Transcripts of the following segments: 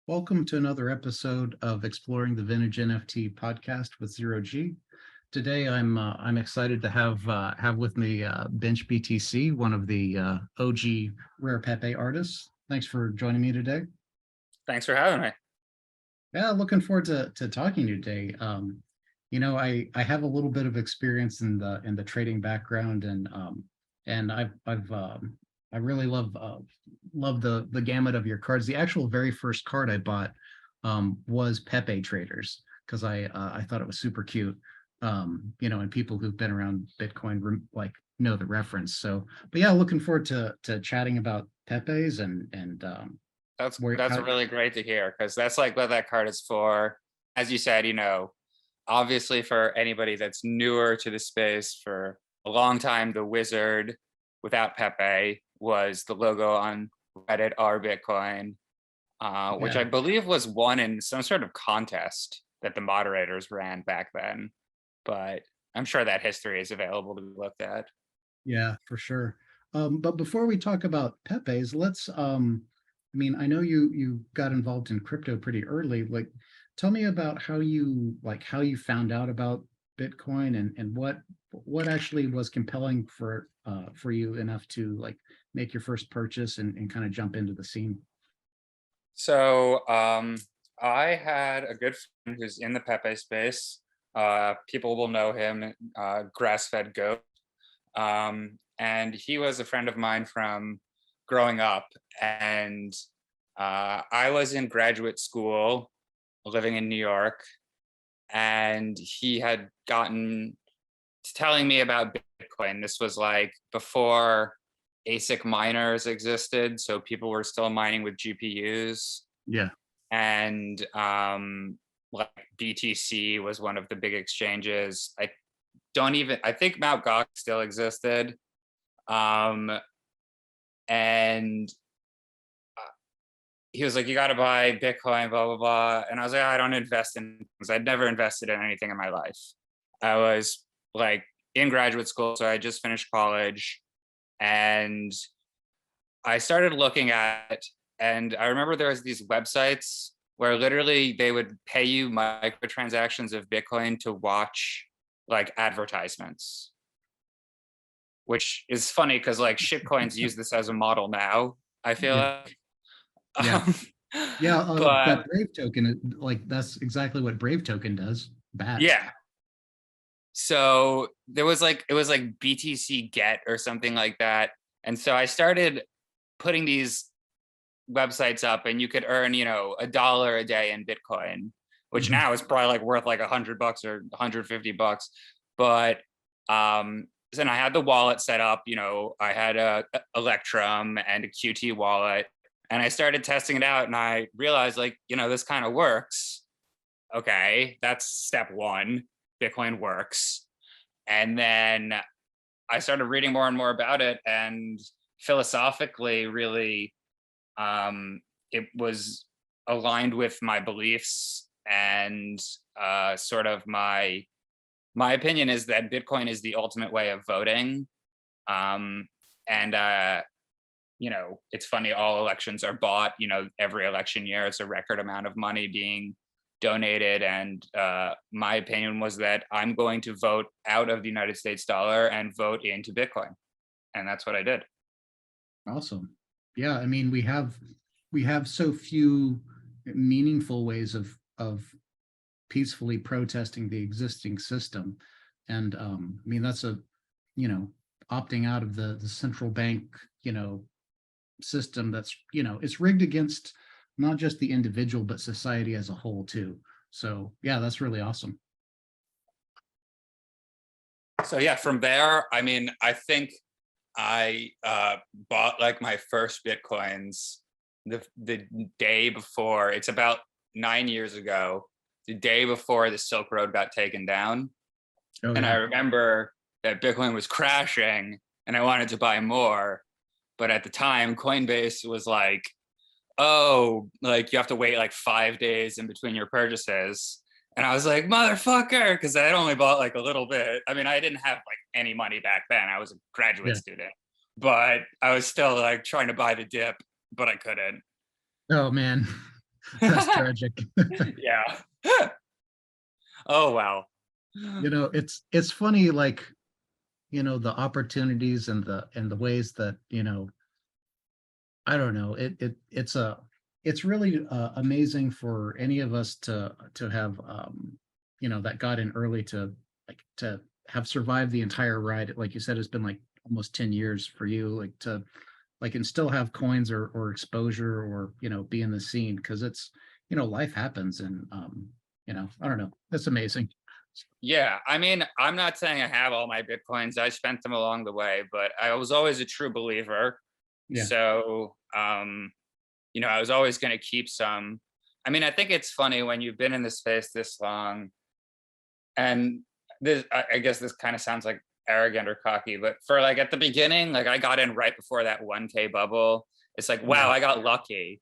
Welcome to another episode of Exploring the Vintage NFT podcast with Zero G. Today, I'm excited to have with me BenchbtC, one of the OG Rare Pepe artists. Thanks for joining me today. Thanks for having me. Yeah, looking forward to talking today. I have a little bit of experience in the trading background, and I really love the gamut of your cards. The actual very first card I bought was PEPETRADERS because I thought it was super cute. And people who've been around Bitcoin know the reference. So, but yeah, looking forward to chatting about Pepe's and That's really great to hear, because that's like what that card is for. As you said, obviously for anybody that's newer to the space, for a long time, the wizard without Pepe was the logo on Reddit r Bitcoin, which I believe was won in some sort of contest that the moderators ran back then. But I'm sure that history is available to be looked at. Yeah, for sure. But before we talk about Pepe's, let's I know you got involved in crypto pretty early. Like, tell me about how you found out about Bitcoin and what actually was compelling for you enough to make your first purchase and kind of jump into the scene. So I had a good friend who's in the Pepe space. People will know him, Grass-Fed Goat. And he was a friend of mine from growing up. And I was in graduate school living in New York. And he had gotten to telling me about Bitcoin. This was like before ASIC miners existed. So people were still mining with GPUs. Yeah. And like BTC was one of the big exchanges. I think Mt. Gox still existed. And he was like, you got to buy Bitcoin, blah, blah, blah. And I was like, I don't invest in things. I'd never invested in anything in my life. I was like in graduate school. So I just finished college and I started looking at it. And I remember there was these websites where literally they would pay you microtransactions of Bitcoin to watch like advertisements, which is funny because like shitcoins use this as a model now, I feel like. Yeah. But that Brave token, that's exactly what Brave token does. Bats. Yeah. So it was like BTC Get or something like that. And so I started putting these websites up and you could earn, $1 a day in Bitcoin, which now is probably like worth like $100 or $150. But then I had the wallet set up, I had a Electrum and a QT wallet, and I started testing it out and I realized this kind of works. Okay, that's step one. Bitcoin works. And then I started reading more and more about it, and philosophically, really, it was aligned with my beliefs, and sort of my opinion is that Bitcoin is the ultimate way of voting. It's funny, all elections are bought, every election year, it's a record amount of money being donated. And my opinion was that I'm going to vote out of the United States dollar and vote into Bitcoin. And that's what I did. Awesome. Yeah. I mean, we have so few meaningful ways of peacefully protesting the existing system. And that's opting out of the central bank, system that's, it's rigged against not just the individual, but society as a whole too. So yeah, that's really awesome. So yeah, from there, I think I bought like my first Bitcoins the day before. It's about 9 years ago, the day before the Silk Road got taken down. Oh, and yeah. I remember that Bitcoin was crashing and I wanted to buy more. But at the time, Coinbase was like, oh, like you have to wait like 5 days in between your purchases. And I was like, motherfucker, because I had only bought like a little bit. I mean, I didn't have like any money back then. I was a graduate student, but I was still like trying to buy the dip, but I couldn't. Oh man. That's tragic. Yeah. Oh, wow. It's funny, like, the opportunities and the ways that, I don't know, it's really amazing for any of us to have that got in early, to like to have survived the entire ride. Like you said, it's been like almost 10 years for you, like to like and still have coins or exposure, or be in the scene, because it's life happens. And I don't know, that's amazing. Yeah, I mean, I'm not saying I have all my Bitcoins. I spent them along the way, but I was always a true believer. Yeah. So, I was always going to keep some. I mean, I think it's funny when you've been in the space this long, and I guess this kind of sounds like arrogant or cocky, but for like at the beginning, like I got in right before that 1K bubble. It's like, Yeah. wow, I got lucky.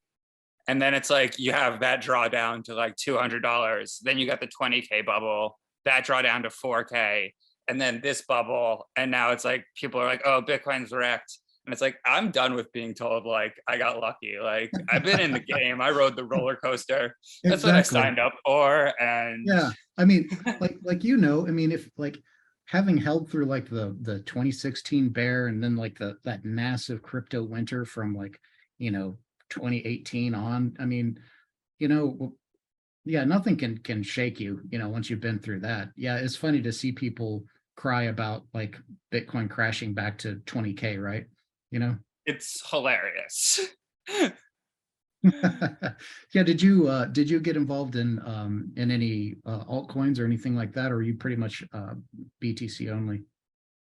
And then it's like you have that drawdown to like $200. Then you got the 20K bubble, that drawdown to 4K, and then this bubble. And now it's like people are like, oh, Bitcoin's wrecked. And it's like, I'm done with being told like I got lucky. Like I've been in the game. I rode the roller coaster. That's what I Exactly. signed up for. And Yeah. I mean, like I mean, if like having held through like the 2016 bear, and then like that massive crypto winter from like, you know, 2018 on, I mean, yeah, nothing can shake you, once you've been through that. Yeah, it's funny to see people cry about like Bitcoin crashing back to 20K, right? You know? it's hilarious. Yeah, did you get involved in any altcoins or anything like that, or are you pretty much BTC only?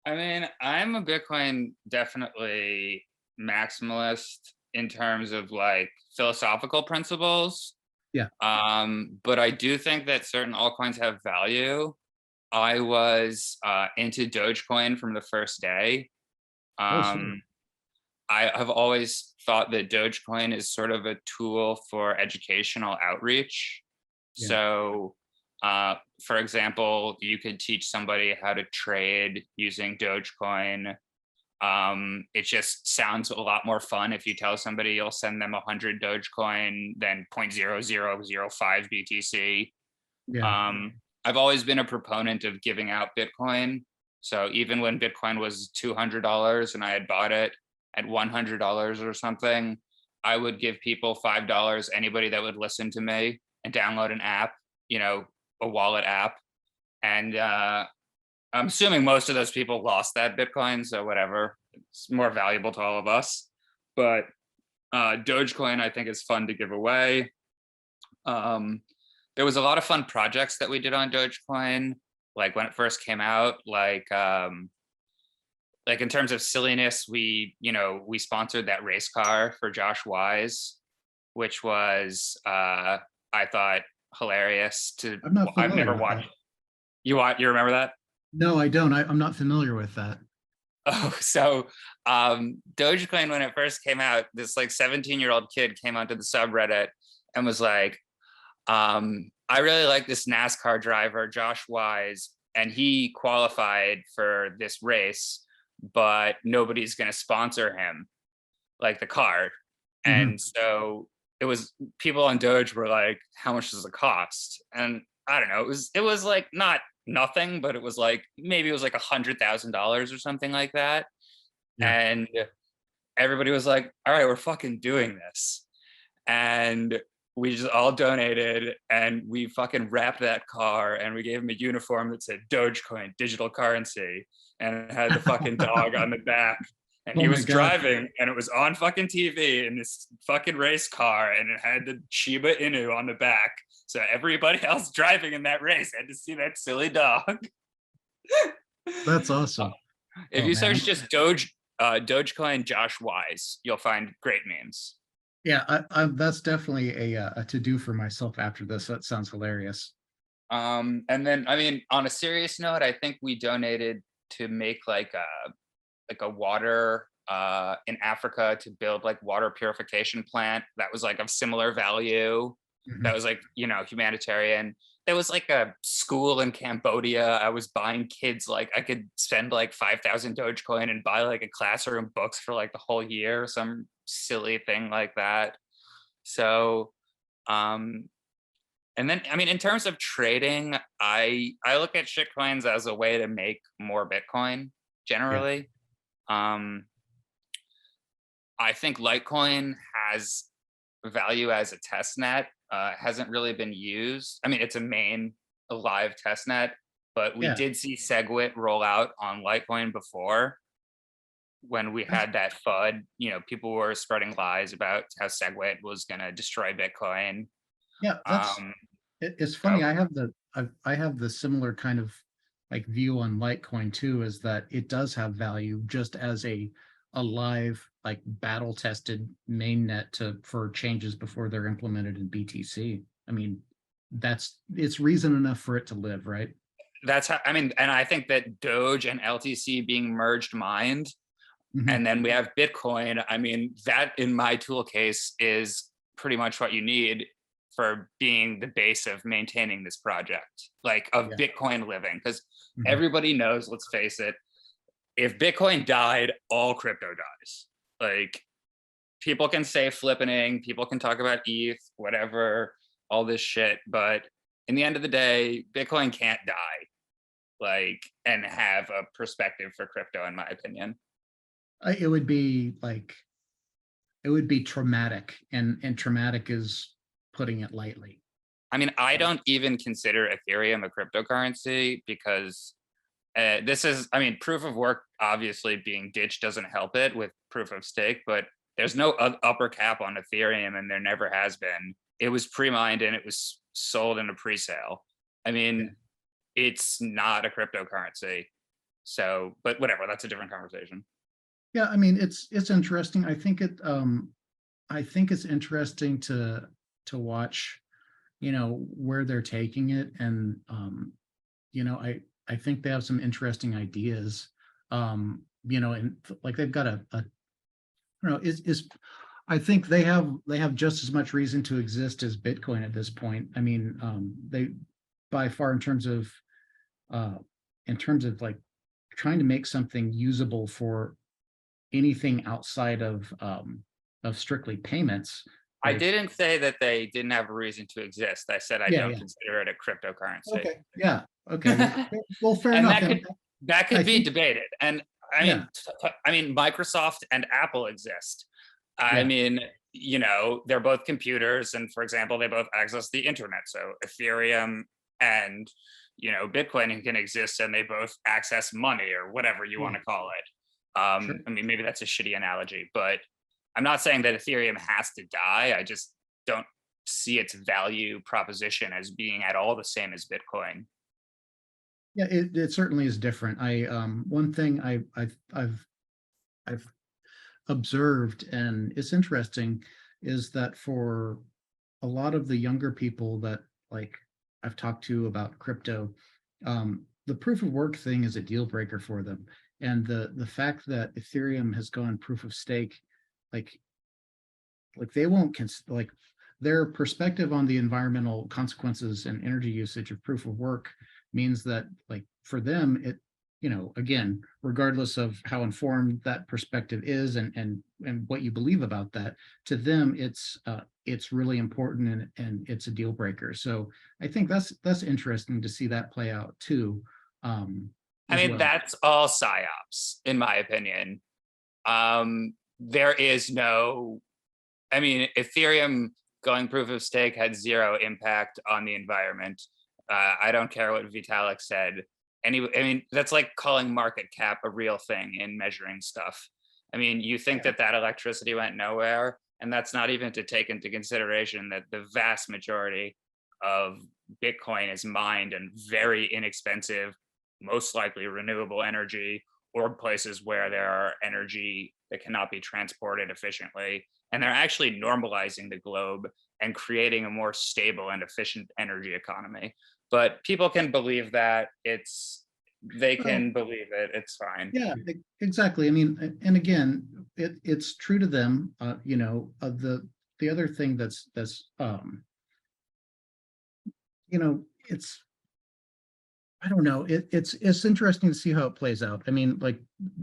I mean, I'm a Bitcoin definitely maximalist in terms of like philosophical principles. Yeah. But I do think that certain altcoins have value. I was into Dogecoin from the first day. Oh, sweet. Um, I have always thought that Dogecoin is sort of a tool for educational outreach. Yeah. So, for example, you could teach somebody how to trade using Dogecoin. It just sounds a lot more fun if you tell somebody you'll send them 100 Dogecoin than 0.0005 BTC. Yeah. I've always been a proponent of giving out Bitcoin. So even when Bitcoin was $200 and I had bought it at $100 or something, I would give people $5, anybody that would listen to me and download an app, a wallet app. And I'm assuming most of those people lost that Bitcoin, so whatever. It's more valuable to all of us. But Dogecoin, I think, is fun to give away. There was a lot of fun projects that we did on Dogecoin, like when it first came out. Like in terms of silliness, we sponsored that race car for Josh Wise, which was I thought hilarious. I'm not I've familiar never with that. watched. You remember that? No, I don't. I'm not familiar with that. Oh, so Dogecoin, when it first came out, this like 17-year-old kid came onto the subreddit and was like, I really like this NASCAR driver, Josh Wise, and he qualified for this race, but nobody's going to sponsor him, like the card. Mhm. And so it was people on Doge were like, how much does it cost? And I don't know, it was like not nothing, but it was like maybe it was like $100,000 or something like that. Yeah. And everybody was like, all right, we're fucking doing this. And we just all donated and we fucking wrapped that car and we gave him a uniform that said Dogecoin, digital currency, and it had the fucking dog on the back. And Oh he my was God. driving and it was on fucking TV in this fucking race car and it had the Shiba Inu on the back. So everybody else driving in that race had to see that silly dog. That's awesome. If Oh you man. search just Dogecoin Josh Wise, you'll find great memes. Yeah, that's definitely a to do for myself after this. That sounds hilarious. And then I mean, on a serious note, I think we donated to make like a water in Africa to build like water purification plant that was like of similar value. Mhm. That was like, humanitarian. There was like a school in Cambodia. I was buying kids, like I could spend like 5,000 Dogecoin and buy like a classroom books for like the whole year, some silly thing like that. So Um, and then, I mean, in terms of trading, I look at shitcoins as a way to make more Bitcoin Yeah. generally. Um, I think Litecoin has value as a test net. Hasn't really been used. I mean, it's a main alive test net, but we Yeah. did see SegWit roll out on Litecoin before when we That's, had that FUD. You know, people were spreading lies about how SegWit was going to destroy Bitcoin. yeah, that's Um, it's funny. go. I have the similar kind of like view on Litecoin too, is that it does have value just as a live, like battle tested mainnet to for changes before they're implemented in BTC. I mean, it's reason enough for it to live, right? That's how, I mean, and I think that Doge and LTC being merged mined, Mhm. and then we have Bitcoin. I mean, that in my tool case is pretty much what you need for being the base of maintaining this project, like of Yeah. Bitcoin living. Because Mhm. everybody knows, let's face it, if Bitcoin died, all crypto dies. Like people can say flippening, people can talk about ETH, whatever, all this shit. But in the end of the day, Bitcoin can't die, like, and have a perspective for crypto, in my opinion. It would be like it would be traumatic, and traumatic is putting it lightly. I mean, I don't even consider Ethereum a cryptocurrency because this is, I mean, proof of work obviously being ditched doesn't help it with proof of stake, but there's no upper cap on Ethereum and there never has been. It was pre-mined and it was sold in a pre-sale. I Yeah. mean, it's not a cryptocurrency. So, but whatever, that's a different conversation. Yeah, I mean, it's interesting. I think it's interesting to watch, where they're taking it. And I think they have some interesting ideas. And like they've got a I don't know, is I think they have just as much reason to exist as Bitcoin at this point. I mean, they by far uh in terms of like trying to make something usable for anything outside of strictly payments. I Like, didn't say that they didn't have a reason to exist. I said I yeah, don't yeah. consider it a cryptocurrency. Okay. Yeah. Okay. Well, well, fair And enough. And that I could be think, debated. And yeah, I mean, Microsoft and Apple exist. I yeah, mean, you know, they're both computers, and for example, they both access the internet. So Ethereum and Bitcoin can exist, and they both access money or whatever you want yeah, to call it. sure. I mean, maybe that's a shitty analogy, but I'm not saying that Ethereum has to die. I just don't see its value proposition as being at all the same as Bitcoin. Yeah, it certainly is different. One thing I've observed, and it's interesting, is that for a lot of the younger people that like I've talked to about crypto, the proof of work thing is a deal breaker for them. And the fact that Ethereum has gone proof of stake, like they won't like their perspective on the environmental consequences and energy usage of proof of work means that like for them it, again, regardless of how informed that perspective is and what you believe about that, to them it's really important, and it's a deal breaker. So I think that's interesting to see that play out too, I as mean, well. that's all psyops, in my opinion. There is no, I mean, Ethereum going proof of stake had zero impact on the environment. I don't care what Vitalik said. I mean, that's like calling market cap a real thing in measuring stuff. I mean, you think Yeah. that that electricity went nowhere, and that's not even to take into consideration that the vast majority of Bitcoin is mined and very inexpensive, most likely renewable energy, or places where there are energy that cannot be transported efficiently. And they're actually normalizing the globe and creating a more stable and efficient energy economy. But people can believe that they Well, can believe it. It's fine. yeah, exactly. I mean, and again, it's true to them. The other thing that's it's I don't know. It's interesting to see how it plays out. I mean, like,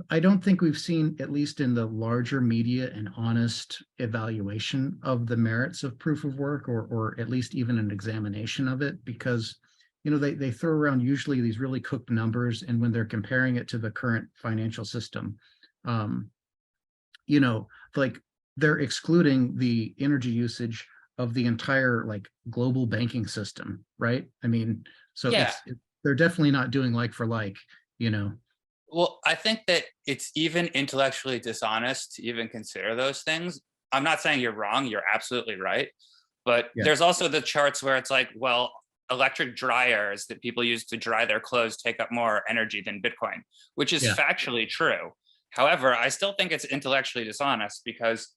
I don't think we've seen, at least in the larger media, an honest evaluation of the merits of proof of work, or at least even an examination of it, because they throw around usually these really cooked numbers, and when they're comparing it to the current financial system, um, like, they're excluding the energy usage of the entire, like, global banking system, right? I mean, so Yeah. they're definitely not doing like for like, you know. Well, I think that it's even intellectually dishonest to even consider those things. I'm not saying you're wrong, you're absolutely right. But Yeah, there's also the charts where it's like, well, electric dryers that people use to dry their clothes take up more energy than Bitcoin, which is yeah, factually true. However, I still think it's intellectually dishonest because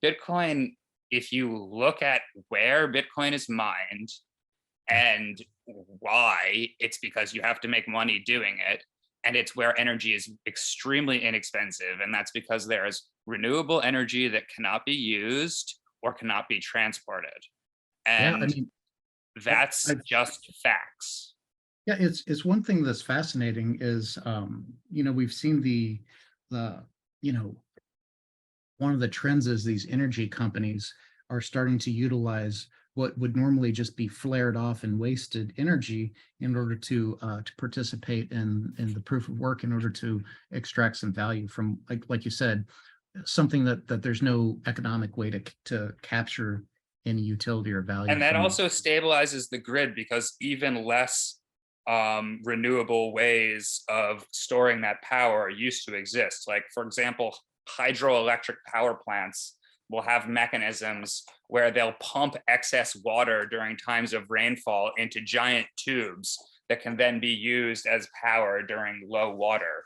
Bitcoin, if you look at where Bitcoin is mined yeah, and why, it's because you have to make money doing it. And it's where energy is extremely inexpensive. And that's because there's renewable energy that cannot be used or cannot be transported. yeah. I And mean, I that's just facts. yeah, it's one thing that's fascinating is, we've seen the you know one of the trends is these energy companies are starting to utilize what would normally just be flared off and wasted energy in order to participate in the proof of work, in order to extract some value from, like you said, something that there's no economic way to capture any utility or value And that from. also stabilizes the grid because even less renewable ways of storing that power used to exist. Like, for example, hydroelectric power plants will have mechanisms where they'll pump excess water during times of rainfall into giant tubes that can then be used as power during low water.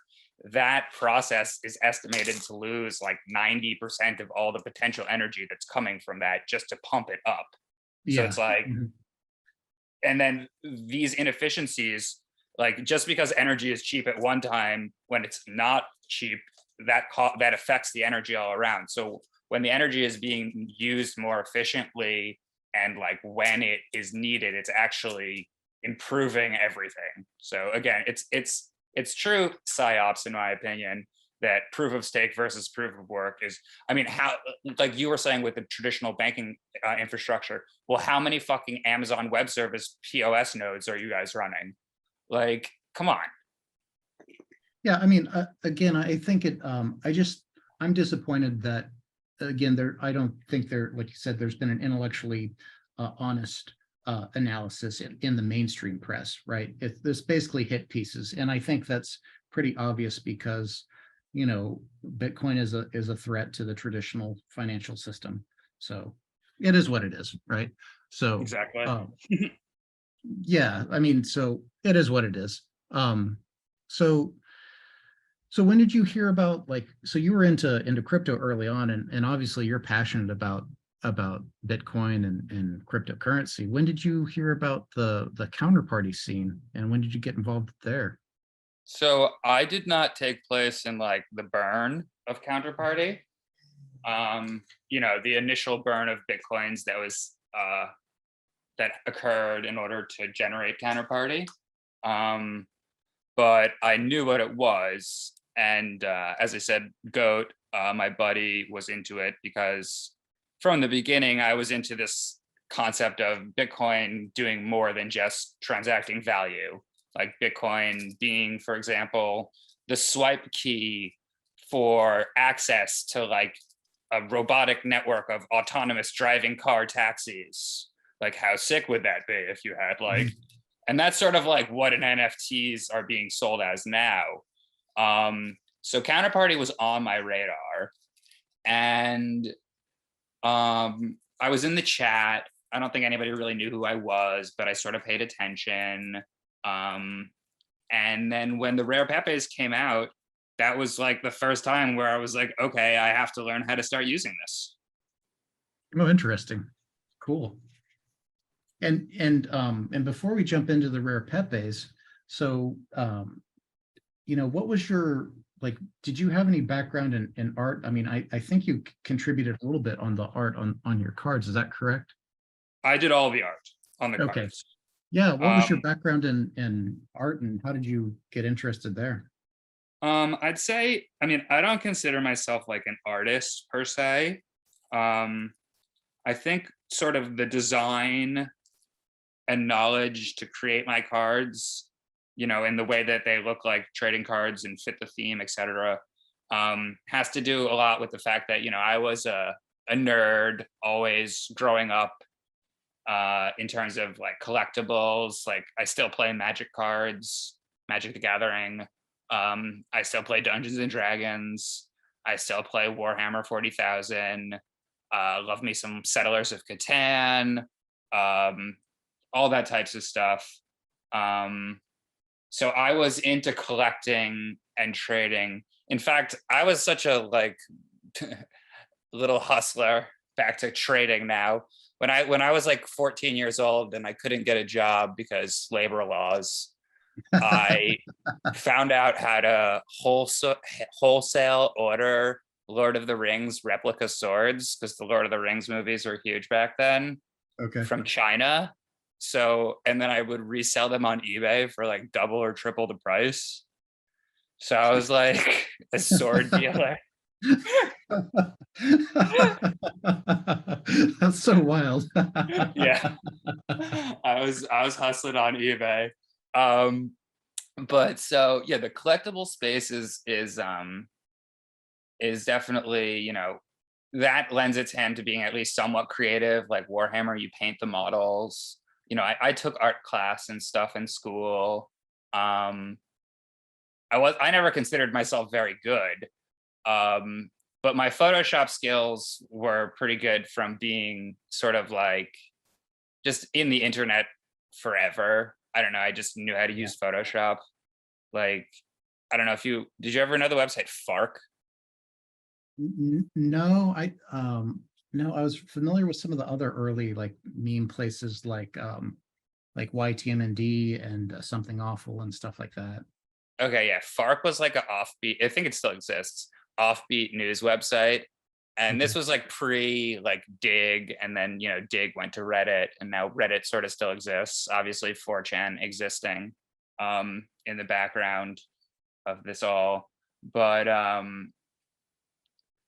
That process is estimated to lose like 90% of all the potential energy that's coming from that just to pump it up. So Yeah. it's like, Mhm. and then these inefficiencies, like just because energy is cheap at one time, when it's not cheap, that affects the energy all around. So when the energy is being used more efficiently and like when it is needed, it's actually improving everything. So again, it's true psyops in my opinion that proof of stake versus proof of work is, I mean, how, like you were saying with the traditional banking infrastructure, well, how many fucking Amazon Web Service POS nodes are you guys running? Like, come on. Yeah, I mean, again, I think I'm disappointed that, again, I don't think there, like you said, there's been an intellectually honest analysis in the mainstream press, right? This basically hit pieces, and I think that's pretty obvious because, Bitcoin is a threat to the traditional financial system. So it is what it is, right? So, Exactly. um, yeah, I mean, so it is what it is. So so when did you hear about, like, so you were into crypto early on, and obviously you're passionate about Bitcoin and cryptocurrency. When did you hear about the counterparty scene, and when did you get involved there? So I did not take place in like the burn of Counterparty. The initial burn of Bitcoins that occurred in order to generate Counterparty. Um, but I knew what it was. And as I said, Goat, my buddy, was into it because from the beginning, I was into this concept of Bitcoin doing more than just transacting value, like Bitcoin being, for example, the swipe key for access to like a robotic network of autonomous driving car taxis. Like, how sick would that be if you had like, Mhm. and that's sort of like what an NFTs are being sold as now. So Counterparty was on my radar, and I was in the chat. I don't think anybody really knew who I was, but I sort of paid attention. Um, and then when the Rare Pepes came out, that was like the first time where I was like, okay, I have to learn how to start using this. Oh, interesting. Cool. And before we jump into the Rare Pepes, so what was your, like, did you have any background in art? I mean, I think you contributed a little bit on the art on your cards. Is that correct? I did all the art on the Okay. cards. Yeah, what was your Um, background in art and how did you get interested there? I'd say, I mean, I don't consider myself like an artist per se. Um, I think sort of the design and knowledge to create my cards, in the way that they look like trading cards and fit the theme, etc., has to do a lot with the fact that I was a nerd always growing up. In terms of like collectibles, like I still play Magic cards, Magic the Gathering. I still play Dungeons and Dragons. I still play Warhammer 40,000. Love me some Settlers of Catan. Um, all that types of stuff. Um, so I was into collecting and trading. In fact, I was such a like little hustler, back to trading now. When I was like 14 years old and I couldn't get a job because labor laws, I found out how to wholesale order Lord of the Rings replica swords, because the Lord of the Rings movies were huge back then, Okay. from China. So, and then I would resell them on eBay for like double or triple the price. So I was like a sword dealer. That's so wild. Yeah. I was hustling on eBay. Um, but so yeah, the collectible space is definitely, that lends its hand to being at least somewhat creative. Like Warhammer, you paint the models. I took art class and stuff in school. Um, I never considered myself very good. Um, but my Photoshop skills were pretty good from being sort of like just in the internet forever. I don't know. I just knew how to Yeah. use Photoshop. Like, I don't know if did you ever know the website Fark? No, no, I was familiar with some of the other early like meme places like YTMND and Something Awful and stuff like that. Okay, yeah. Fark was like an offbeat, I think it still exists, offbeat news website. And Okay. this was like pre like Dig, and then Dig went to Reddit, and now Reddit sort of still exists. Obviously, 4chan existing in the background of this all. But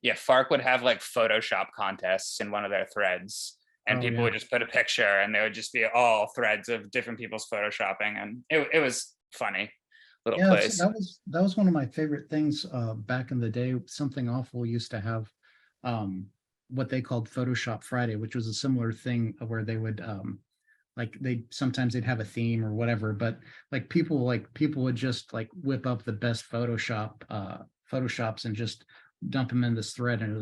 yeah, Fark would have like Photoshop contests in one of their threads, and Oh people yeah. would just put a picture, and there would just be all threads of different people's photoshopping, and it was funny little Yeah, so place. that was one of my favorite things back in the day. Something Awful used to have um what they called Photoshop Friday, which was a similar thing where they would like they sometimes they'd have a theme or whatever, but like people would just like whip up the best photoshops and just dump them in this thread, and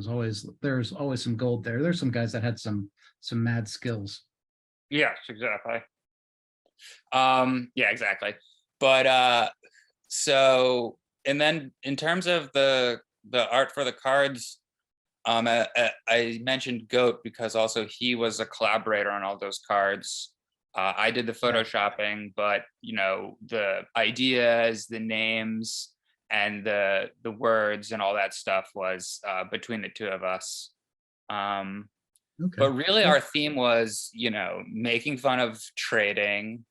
there's always some gold there. There's some guys that had some mad skills. Yes, exactly. Yeah, exactly. But so, and then in terms of the art for the cards, I mentioned Goat because also he was a collaborator on all those cards. I did the Yeah. photoshopping, but the ideas, the names, and the words and all that stuff was between the two of us. Um, Okay. but really, Yeah. our theme was, making fun of trading.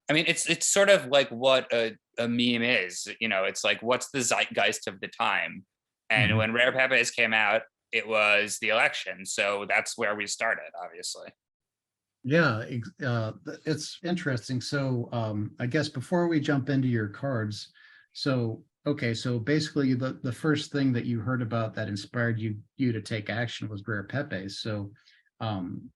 I mean, it's sort of like what a meme is. It's like, what's the zeitgeist of the time? And Mhm. when Rare Pepe's came out, it was the election, so that's where we started, obviously. Yeah, it's interesting. So, I guess before we jump into your cards, so okay, so basically the first thing that you heard about that inspired you to take action was Rare Pepe's. So, um,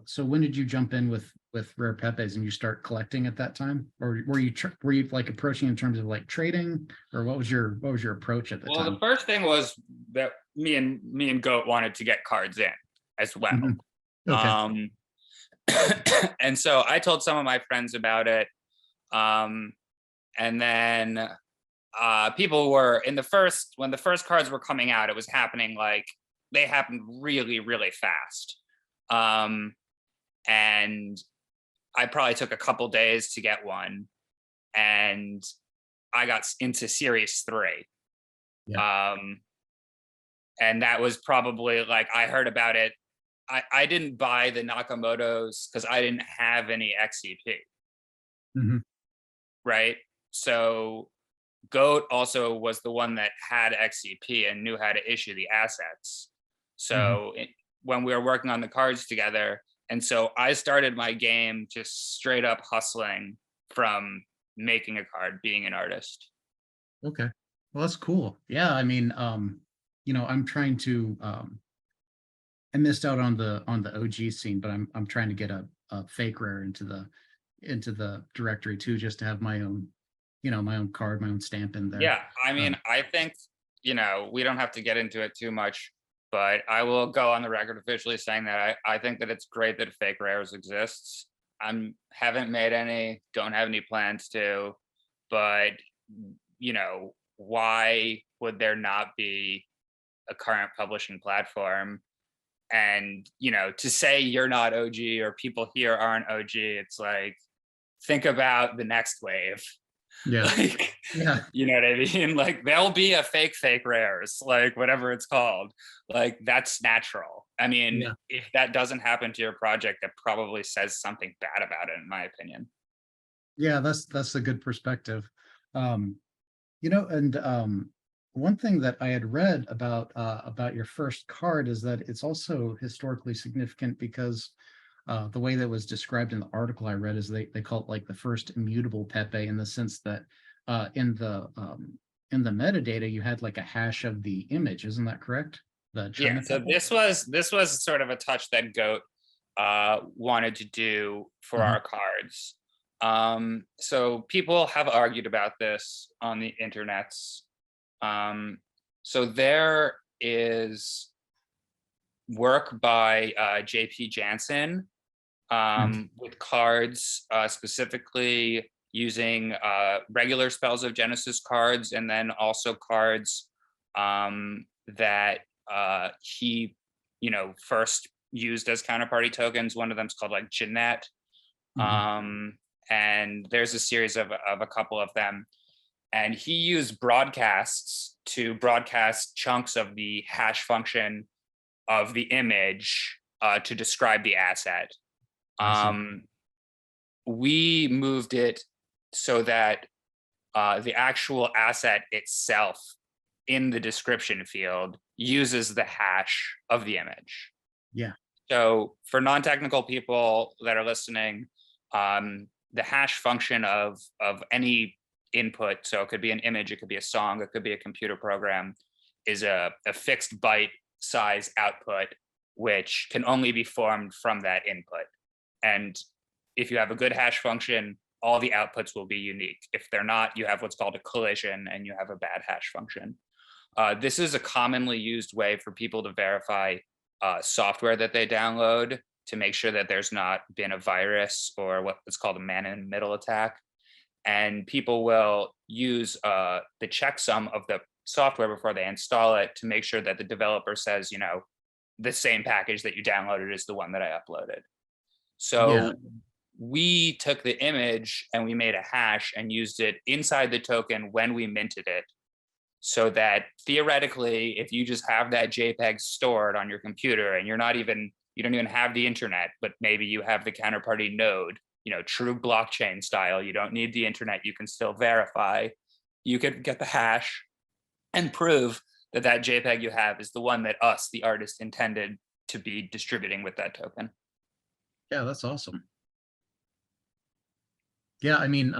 so when did you jump in with Rare Pepe's and you start collecting at that time, or were you like approaching in terms of like trading, or what was your approach at the Well, the time? first thing was that me and Goat wanted to get cards in as well. Mhm. Okay. Um, and so I told some of my friends about it. Um, and then people were in the first when the first cards were coming out, it was happening like they happened really, really fast. Um, and I probably took a couple days to get one, and I got into series 3. Yeah. Um, and that was probably like I heard about it I didn't buy the Nakamoto's because I didn't have any XCP, Mhm. right? So Goat also was the one that had XCP and knew how to issue the assets. Mhm. So when we were working on the cards together, and so I started my game just straight up hustling from making a card, being an artist. Okay. Well, that's cool. Yeah, I mean, I'm trying to I missed out on the OG scene, but I'm trying to get a fake rare into the directory too, just to have my own, my own card, my own stamp in there. Yeah, I mean, I think, we don't have to get into it too much, but I will go on the record officially saying that I think that it's great that fake rares exists. Haven't made any, don't have any plans to, but why would there not be a current publishing platform? And to say you're not OG or people here aren't OG, it's like, think about the next wave. Yeah. Like, Yeah. you know what I mean? Like, there'll be a fake rares, like whatever it's called. Like, that's natural. I mean, Yeah. if that doesn't happen to your project, that probably says something bad about it, in my opinion. Yeah, that's a good perspective. Um, and one thing that I had read about your first card is that it's also historically significant because the way that was described in the article I read is they call it like the first immutable Pepe, in the sense that in the metadata you had like a hash of the image, isn't that correct? The Yeah, China so Pepe? this was sort of a touch that Goat wanted to do for Uh-huh. our cards. So people have argued about this on the internets. Um, so there is work by JP Jansen Mhm. with cards, specifically using regular Spells of Genesis cards, and then also cards that he, first used as counterparty tokens. One of them's called like Jeanette. Mhm. Um, and there's a series of a couple of them. And he used broadcasts to broadcast chunks of the hash function of the image to describe the asset. I see. Um, we moved it so that the actual asset itself in the description field uses the hash of the image. Yeah. So for non-technical people that are listening, the hash function of any input, so it could be an image, it could be a song, it could be a computer program, is a fixed byte size output, which can only be formed from that input. And if you have a good hash function, all the outputs will be unique. If they're not, you have what's called a collision and you have a bad hash function. This is a commonly used way for people to verify software that they download to make sure that there's not been a virus or what's called a man-in-the-middle attack. And people will use the checksum of the software before they install it to make sure that the developer says, the same package that you downloaded is the one that I uploaded. Yeah. So we took the image and we made a hash and used it inside the token when we minted it, so that theoretically, if you just have that JPEG stored on your computer and you don't even have the internet, but maybe you have the counterparty node, true blockchain style, you don't need the internet, you can still verify, you could get the hash and prove that that JPEG you have is the one that us, the artist, intended to be distributing with that token. Yeah, that's awesome. Yeah, I mean,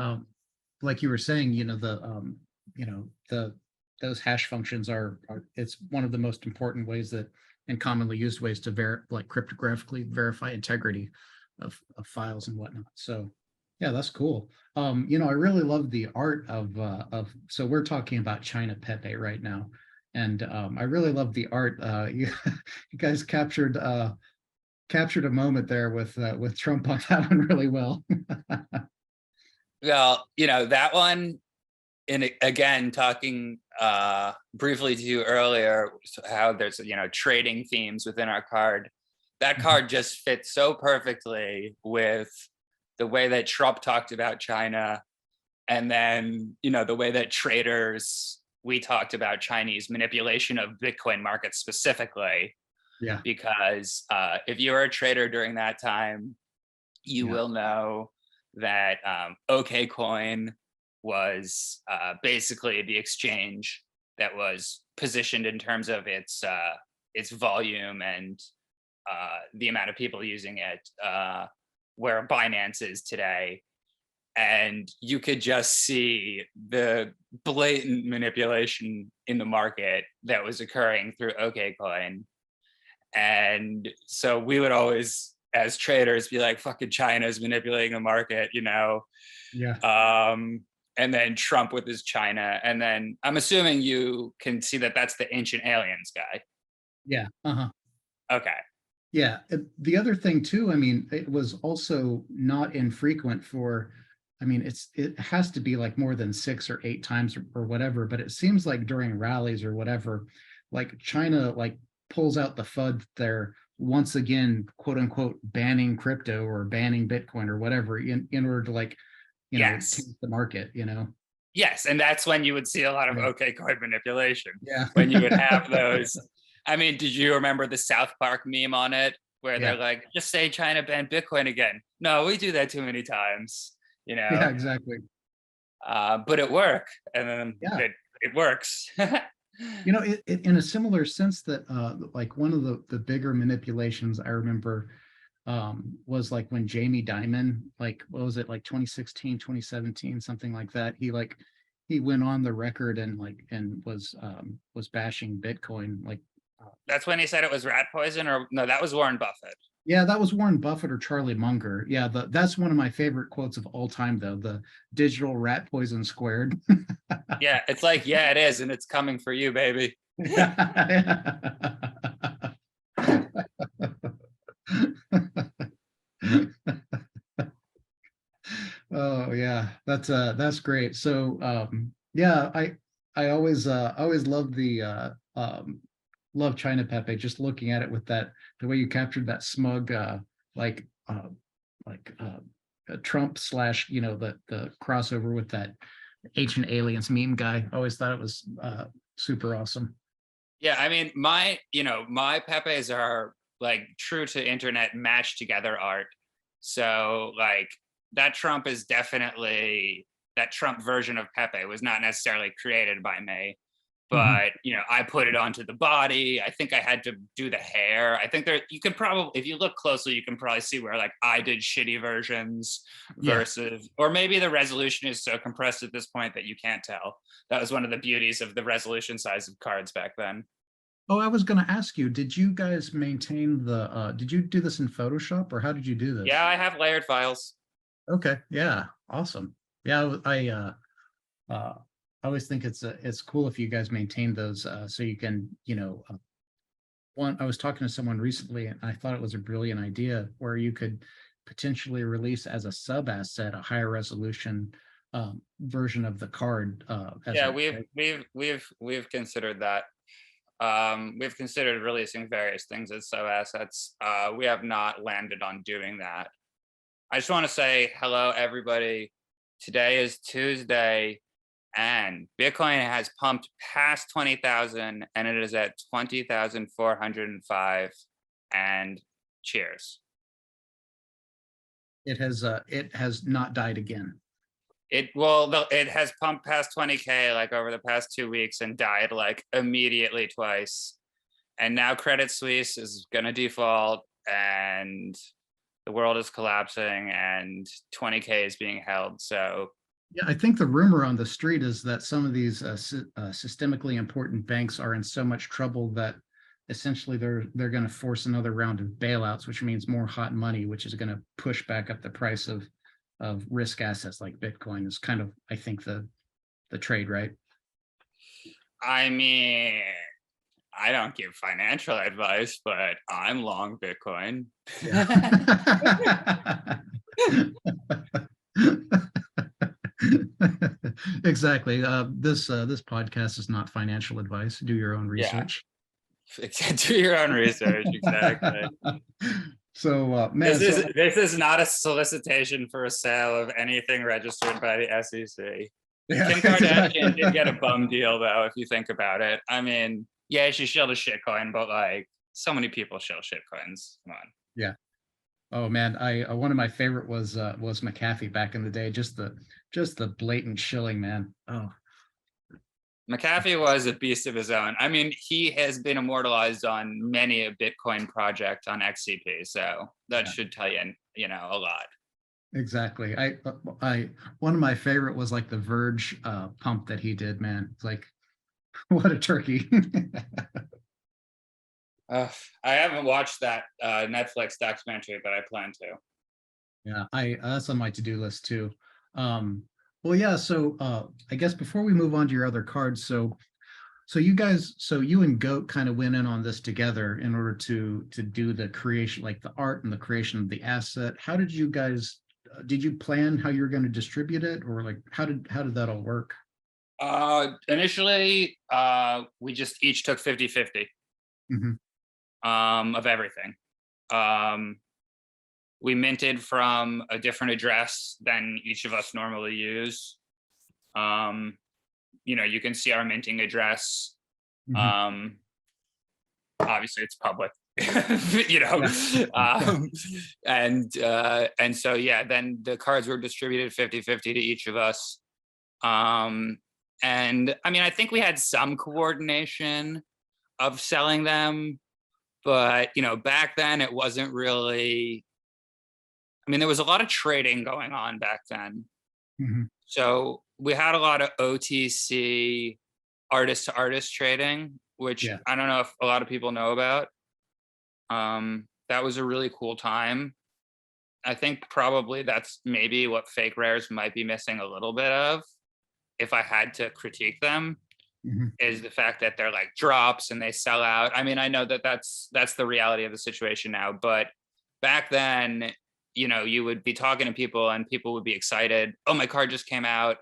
like you were saying, the those hash functions are it's one of the most important ways that, and commonly used ways to like cryptographically verify integrity of files and whatnot. So yeah, that's cool. I really love the art of so we're talking about CHYNAPEPE right now. And I really love the art. You guys captured a moment there with Trump on that one really well. Well, that one, and again, talking briefly to you earlier, how there's trading themes within our card. That card just fits so perfectly with the way that Trump talked about China, and then the way that traders, we talked about Chinese manipulation of Bitcoin markets specifically. Yeah. because if you were a trader during that time, you Yeah. will know that OK Coin was basically the exchange that was positioned in terms of its volume and the amount of people using it, where Binance is today. And you could just see the blatant manipulation in the market that was occurring through OK Coin. And so we would always, as traders, be like, fucking China's manipulating the market, you know? Yeah. And then Trump with his China. And then I'm assuming you can see that that's the Ancient Aliens guy. Yeah. Uh-huh. Okay. Yeah. The other thing too, I mean, it was also not infrequent for, I mean, it has to be like more than 6 or 8 times or whatever, but it seems like during rallies or whatever, like China like pulls out the FUD there once again, quote unquote, banning crypto or banning Bitcoin or whatever in order to like, Yes. taint the market, Yes, and that's when you would see a lot of Yeah. OK Coin manipulation. Yeah. When you would have those. I mean, did you remember the South Park meme on it where Yeah. they're like, just say China banned Bitcoin again? No, we do that too many times, you know. Yeah, exactly. But it worked, and then Yeah. it works. It in a similar sense that like one of the bigger manipulations I remember was like when Jamie Dimon, like what was it, like 2016, 2017, something like that. He went on the record and was bashing Bitcoin. Like That's when he said it was rat poison, or no, that was Warren Buffett. yeah, that was Warren Buffett or Charlie Munger. Yeah, that's one of my favorite quotes of all time, though. The digital rat poison squared. Yeah, it's like, yeah, it is, and it's coming for you, baby. Oh yeah, that's great. So yeah, I always love the love China Pepe, just looking at it with that, the way you captured that smug like uh like Trump slash, the crossover with that Ancient Aliens meme guy. I always thought it was super awesome. Yeah, I mean, my Pepes are like true to internet matched together art. So like that Trump is definitely, that Trump version of Pepe was not necessarily created by me, Mhm. but I put it onto the body. I think I had to do the hair. I think you could probably, if you look closely, you can probably see where like I did shitty versions Yeah. versus, or maybe the resolution is so compressed at this point that you can't tell. That was one of the beauties of the resolution size of cards back then. Oh, I was going to ask you, did you guys maintain did you do this in Photoshop or how did you do Yeah, this? I have layered files. Okay. Yeah. Awesome. Yeah. I always think it's cool if you guys maintain those, so you can, one, I was talking to someone recently and I thought it was a brilliant idea where you could potentially release as a sub asset a higher resolution version of the card as Yeah, a, we've considered that. We've considered releasing various things as sub assets. We have not landed on doing that. I just want to say hello, everybody. Today is Tuesday, and Bitcoin has pumped past 20,000, and it is at 20,405. And cheers. it has not died again. It has pumped past 20K like over the past 2 weeks and died like immediately twice. And now Credit Suisse is gonna default and the world is collapsing and 20K is being held. So Yeah, I think the rumor on the street is that some of these systemically important banks are in so much trouble that essentially they're going to force another round of bailouts, which means more hot money, which is going to push back up the price of risk assets like Bitcoin. Is kind of, I think, the trade, right? I mean, I don't give financial advice, but I'm long Bitcoin. Yeah. Exactly. This podcast is not financial advice. Do your own Yeah, research. do your own research. Exactly. So, man, This is not a solicitation for a sale of anything registered by the SEC. yeah, Kim Kardashian exactly. did get a bum deal, though, if you think about it. I mean, yeah, she shilled a shitcoin, but like, so many people shill shitcoins. Come on. Yeah. Oh man, I one of my favorite was McAfee back in the day. Just the blatant shilling, man. Oh, McAfee was a beast of his own. I mean, he has been immortalized on many a Bitcoin project on XCP, so that yeah, should tell you, a lot. exactly. I one of my favorite was like the Verge pump that he did, man. It's like what a turkey. I haven't watched that Netflix documentary, but I plan to. Yeah, I that's on my to-do list too. Well, yeah, so I guess before we move on to your other cards, so you guys, so you and Goat kind of went in on this together in order to do the creation, like the art and the creation of the asset. How did you guys did you plan how you were going to distribute it, or like how did that all work? Initially, we just each took 50-50 Hmm. of everything. Um, we minted from a different address than each of us normally use. You can see our minting address. Hmm. Um, Obviously it's public. you know Yeah. Yeah. um and so yeah, then the cards were distributed 50-50 to each of us. And I mean, I think we had some coordination of selling them, but back then it wasn't really. I mean, there was a lot of trading going on back then, Hmm. so we had a lot of OTC, artist to artist trading, which Yeah. I don't know if a lot of people know about. That was a really cool time. I think probably that's maybe what fake rares might be missing a little bit of, if I had to critique them, Hmm. is the fact that they're like drops and they sell out. I mean, I know that that's the reality of the situation now, but back then, you would be talking to people and people would be excited. Oh, my card just came out.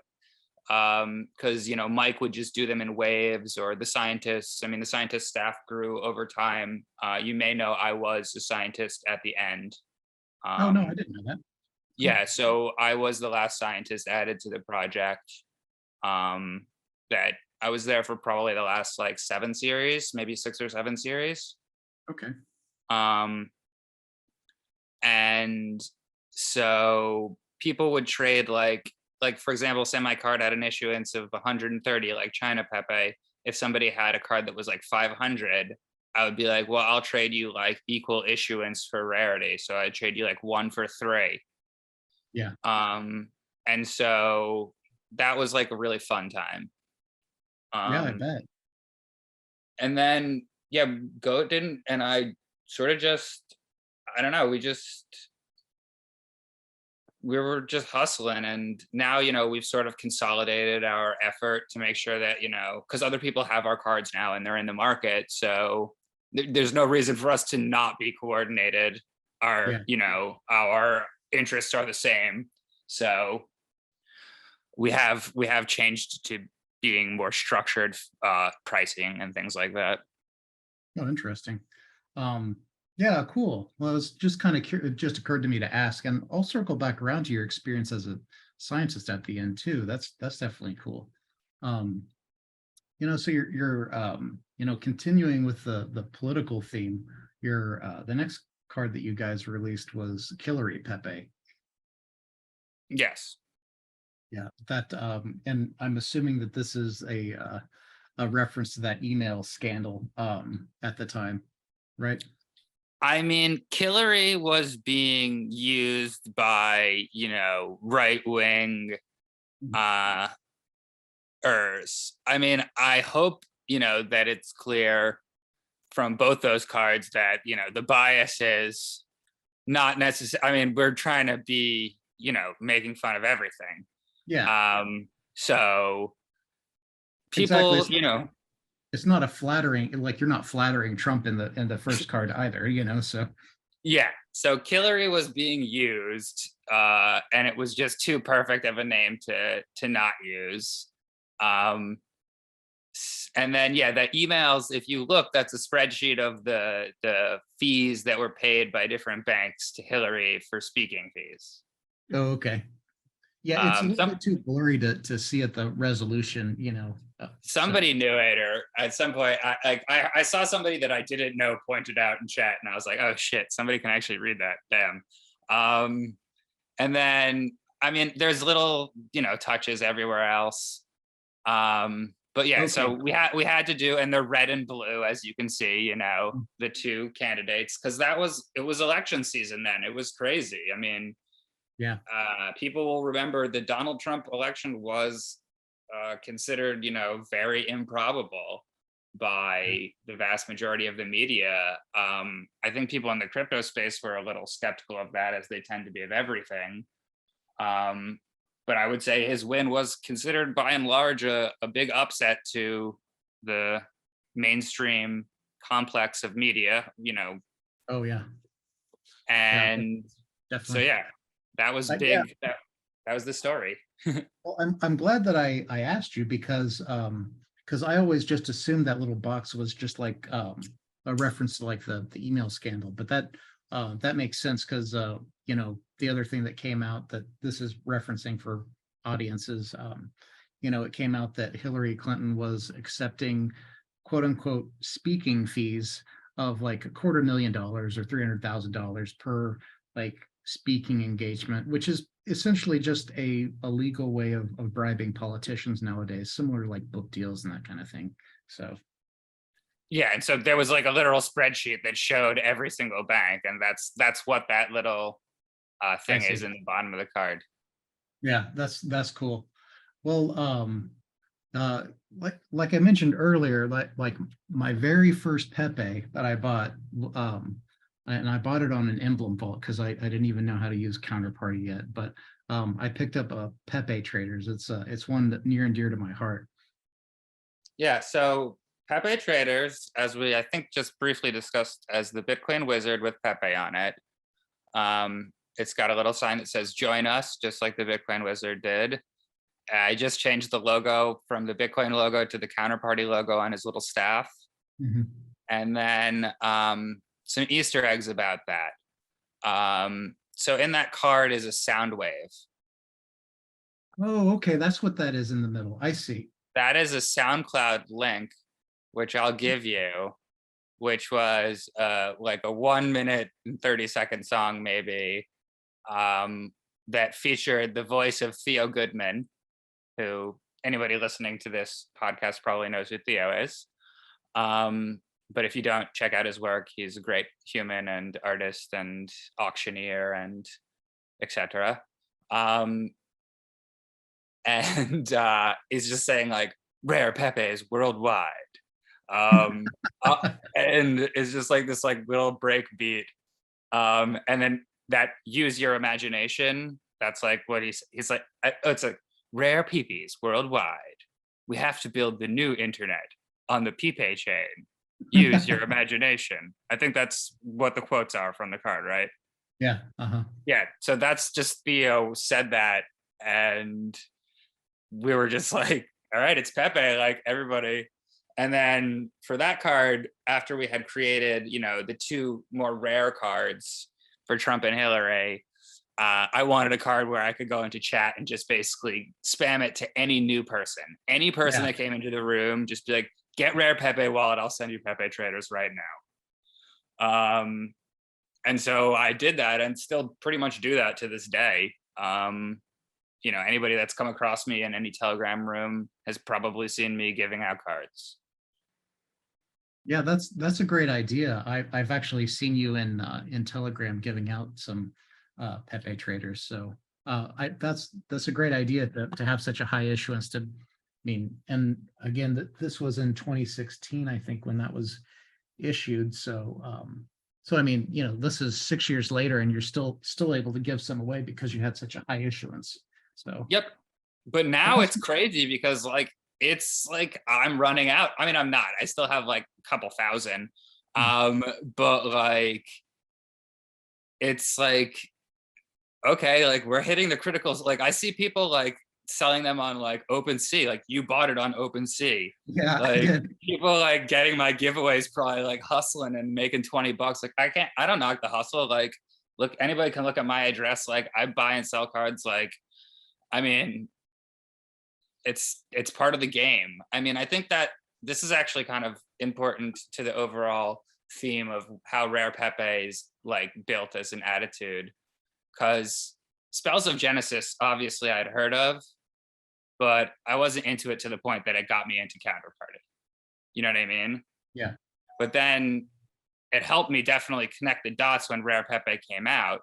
Because Mike would just do them in waves, or the scientists. I mean, the scientist staff grew over time. You may know I was a scientist at the end. Oh no, I Um, didn't know that. Cool. yeah, so I was the last scientist added to the project. That I was there for probably the last like 7 series, maybe 6 or 7 series. Okay. Um, and so people would trade like for example, say my card had an issuance of 130, like CHYNAPEPE. If somebody had a card that was like 500, I would be like, well, I'll trade you like equal issuance for rarity, so I'd trade you like 1 for 3. Yeah. And so that was like a really fun time. Yeah, I um bet. and then yeah, Goat didn't, and I sort of just, I don't know, we were just hustling. And now we've sort of consolidated our effort to make sure that because other people have our cards now and they're in the market, so there's no reason for us to not be coordinated. Our Yeah. our interests are the same, so we have changed to being more structured pricing and things like that. Oh, interesting. Um, yeah, cool. Well, it's just kind of it just occurred to me to ask, and I'll circle back around to your experience as a scientist at the end too. That's definitely cool. Um, so you're continuing with the political theme. Your the next card that you guys released was Hillary Pepe. Yes. Yeah, that and I'm assuming that this is a reference to that email scandal at the time, right? I mean, Killary was being used by, right wing uh ers. I mean, I hope, that it's clear from both those cards that, the bias is not necessary. I mean, we're trying to be, making fun of everything. Yeah, So exactly. people, It's not a flattering, like you're not flattering Trump in the first card either, so yeah. So Killary was being used, and it was just too perfect of a name to not use. Um, and then yeah, the emails, if you look, that's a spreadsheet of the fees that were paid by different banks to Hillary for speaking fees. oh, okay. Yeah, it's a little Some bit too blurry to see at the resolution, somebody knew it, or at some point I saw somebody that I didn't know pointed out in chat, and I was like, oh shit, somebody can actually read that, damn. And then I mean there's little, you know, touches everywhere else. But yeah, so Okay. we had to do, and they're red and blue, as you can see, you know, the two candidates, because it was election season then. It was crazy. I mean, Yeah. people will remember the Donald Trump election was considered, you know, very improbable by the vast majority of the media. I think people in the crypto space were a little skeptical of that, as they tend to be of everything. But I would say his win was considered by and large a big upset to the mainstream complex of media, you know, Oh yeah. Yeah. and so Definitely. yeah, that was Yeah. big. That was the story. Well, I'm glad that I asked you because I always just assumed that little box was just like a reference to like the email scandal, but that makes sense because you know, the other thing that came out that this is referencing for audiences, you know, it came out that Hillary Clinton was accepting quote unquote speaking fees of like $250,000 or $300,000 per like speaking engagement, which is essentially just a legal way of bribing politicians nowadays, similar to like book deals and that kind of thing. So Yeah, and so there was like a literal spreadsheet that showed every single bank, and that's what that little I thing is see. in the bottom of the card. Yeah, that's cool. Well, uh, like I mentioned earlier, like my very first Pepe that I bought, and I bought it on an emblem vault because I didn't even know how to use Counterparty yet. But I picked up a PEPETRADERS. It's one that near and dear to my heart. Yeah, so Pepe Traders, as we I think just briefly discussed, as the Bitcoin wizard with Pepe on it. It's got a little sign that says join us, just like the Bitcoin wizard did. I just changed the logo from the Bitcoin logo to the Counterparty logo on his little staff. Mhm. And then some Easter eggs about that. So in that card is a sound wave. Oh, okay, that's what that is in the middle. I see. That is a SoundCloud link, which I'll give you, which was like a 1 minute and 30-second song, maybe, that featured the voice of Theo Goodman, who anybody listening to this podcast probably knows who Theo is. But if you don't, check out his work. He's a great human and artist and auctioneer and etc. And he's just saying like rare Pepes worldwide. Um, and it's just like this like little break beat. And then that use your imagination. That's like what he's like. It's like rare Pepes worldwide. We have to build the new internet on the Pepe chain. Use your imagination. I think that's what the quotes are from the card, right? Yeah. Uh-huh. Yeah. So that's just Theo said that, and we were just like, all right, it's Pepe, like everybody. And then for that card, after we had created, you know, the two more rare cards for Trump and Hillary, I wanted a card where I could go into chat and just basically spam it to any new person, any person Yeah. that came into the room, just be like, get Rare Pepe wallet, I'll send you Pepe traders right now. And so I did that and still pretty much do that to this day. You know, anybody that's come across me in any Telegram room has probably seen me giving out cards. Yeah, that's a great idea. I've actually seen you in Telegram giving out some Pepe traders. So that's a great idea to have such a high issuance to, I mean, and again, this was in 2016, I think, when that was issued. So so I mean, you know, this is 6 years later and you're still able to give some away because you had such a high issuance. So Yep. But now it's crazy because like it's like I'm running out. I mean, I'm not. I still have like a couple thousand. But like it's like okay, like we're hitting the criticals. Like I see people like selling them on like OpenSea. Like you bought it on OpenSea. yeah, I Like did. people like getting my giveaways, probably like hustling and making 20 bucks. Like I don't knock the hustle. Like look, anybody can look at my address. Like I buy and sell cards. Like I mean, it's part of the game. I mean, I think that this is actually kind of important to the overall theme of how Rare Pepe is like built as an attitude, because Spells of Genesis, obviously I'd heard of, but I wasn't into it to the point that it got me into Counterparty. You know what I mean? Yeah. But then it helped me definitely connect the dots when Rare Pepe came out.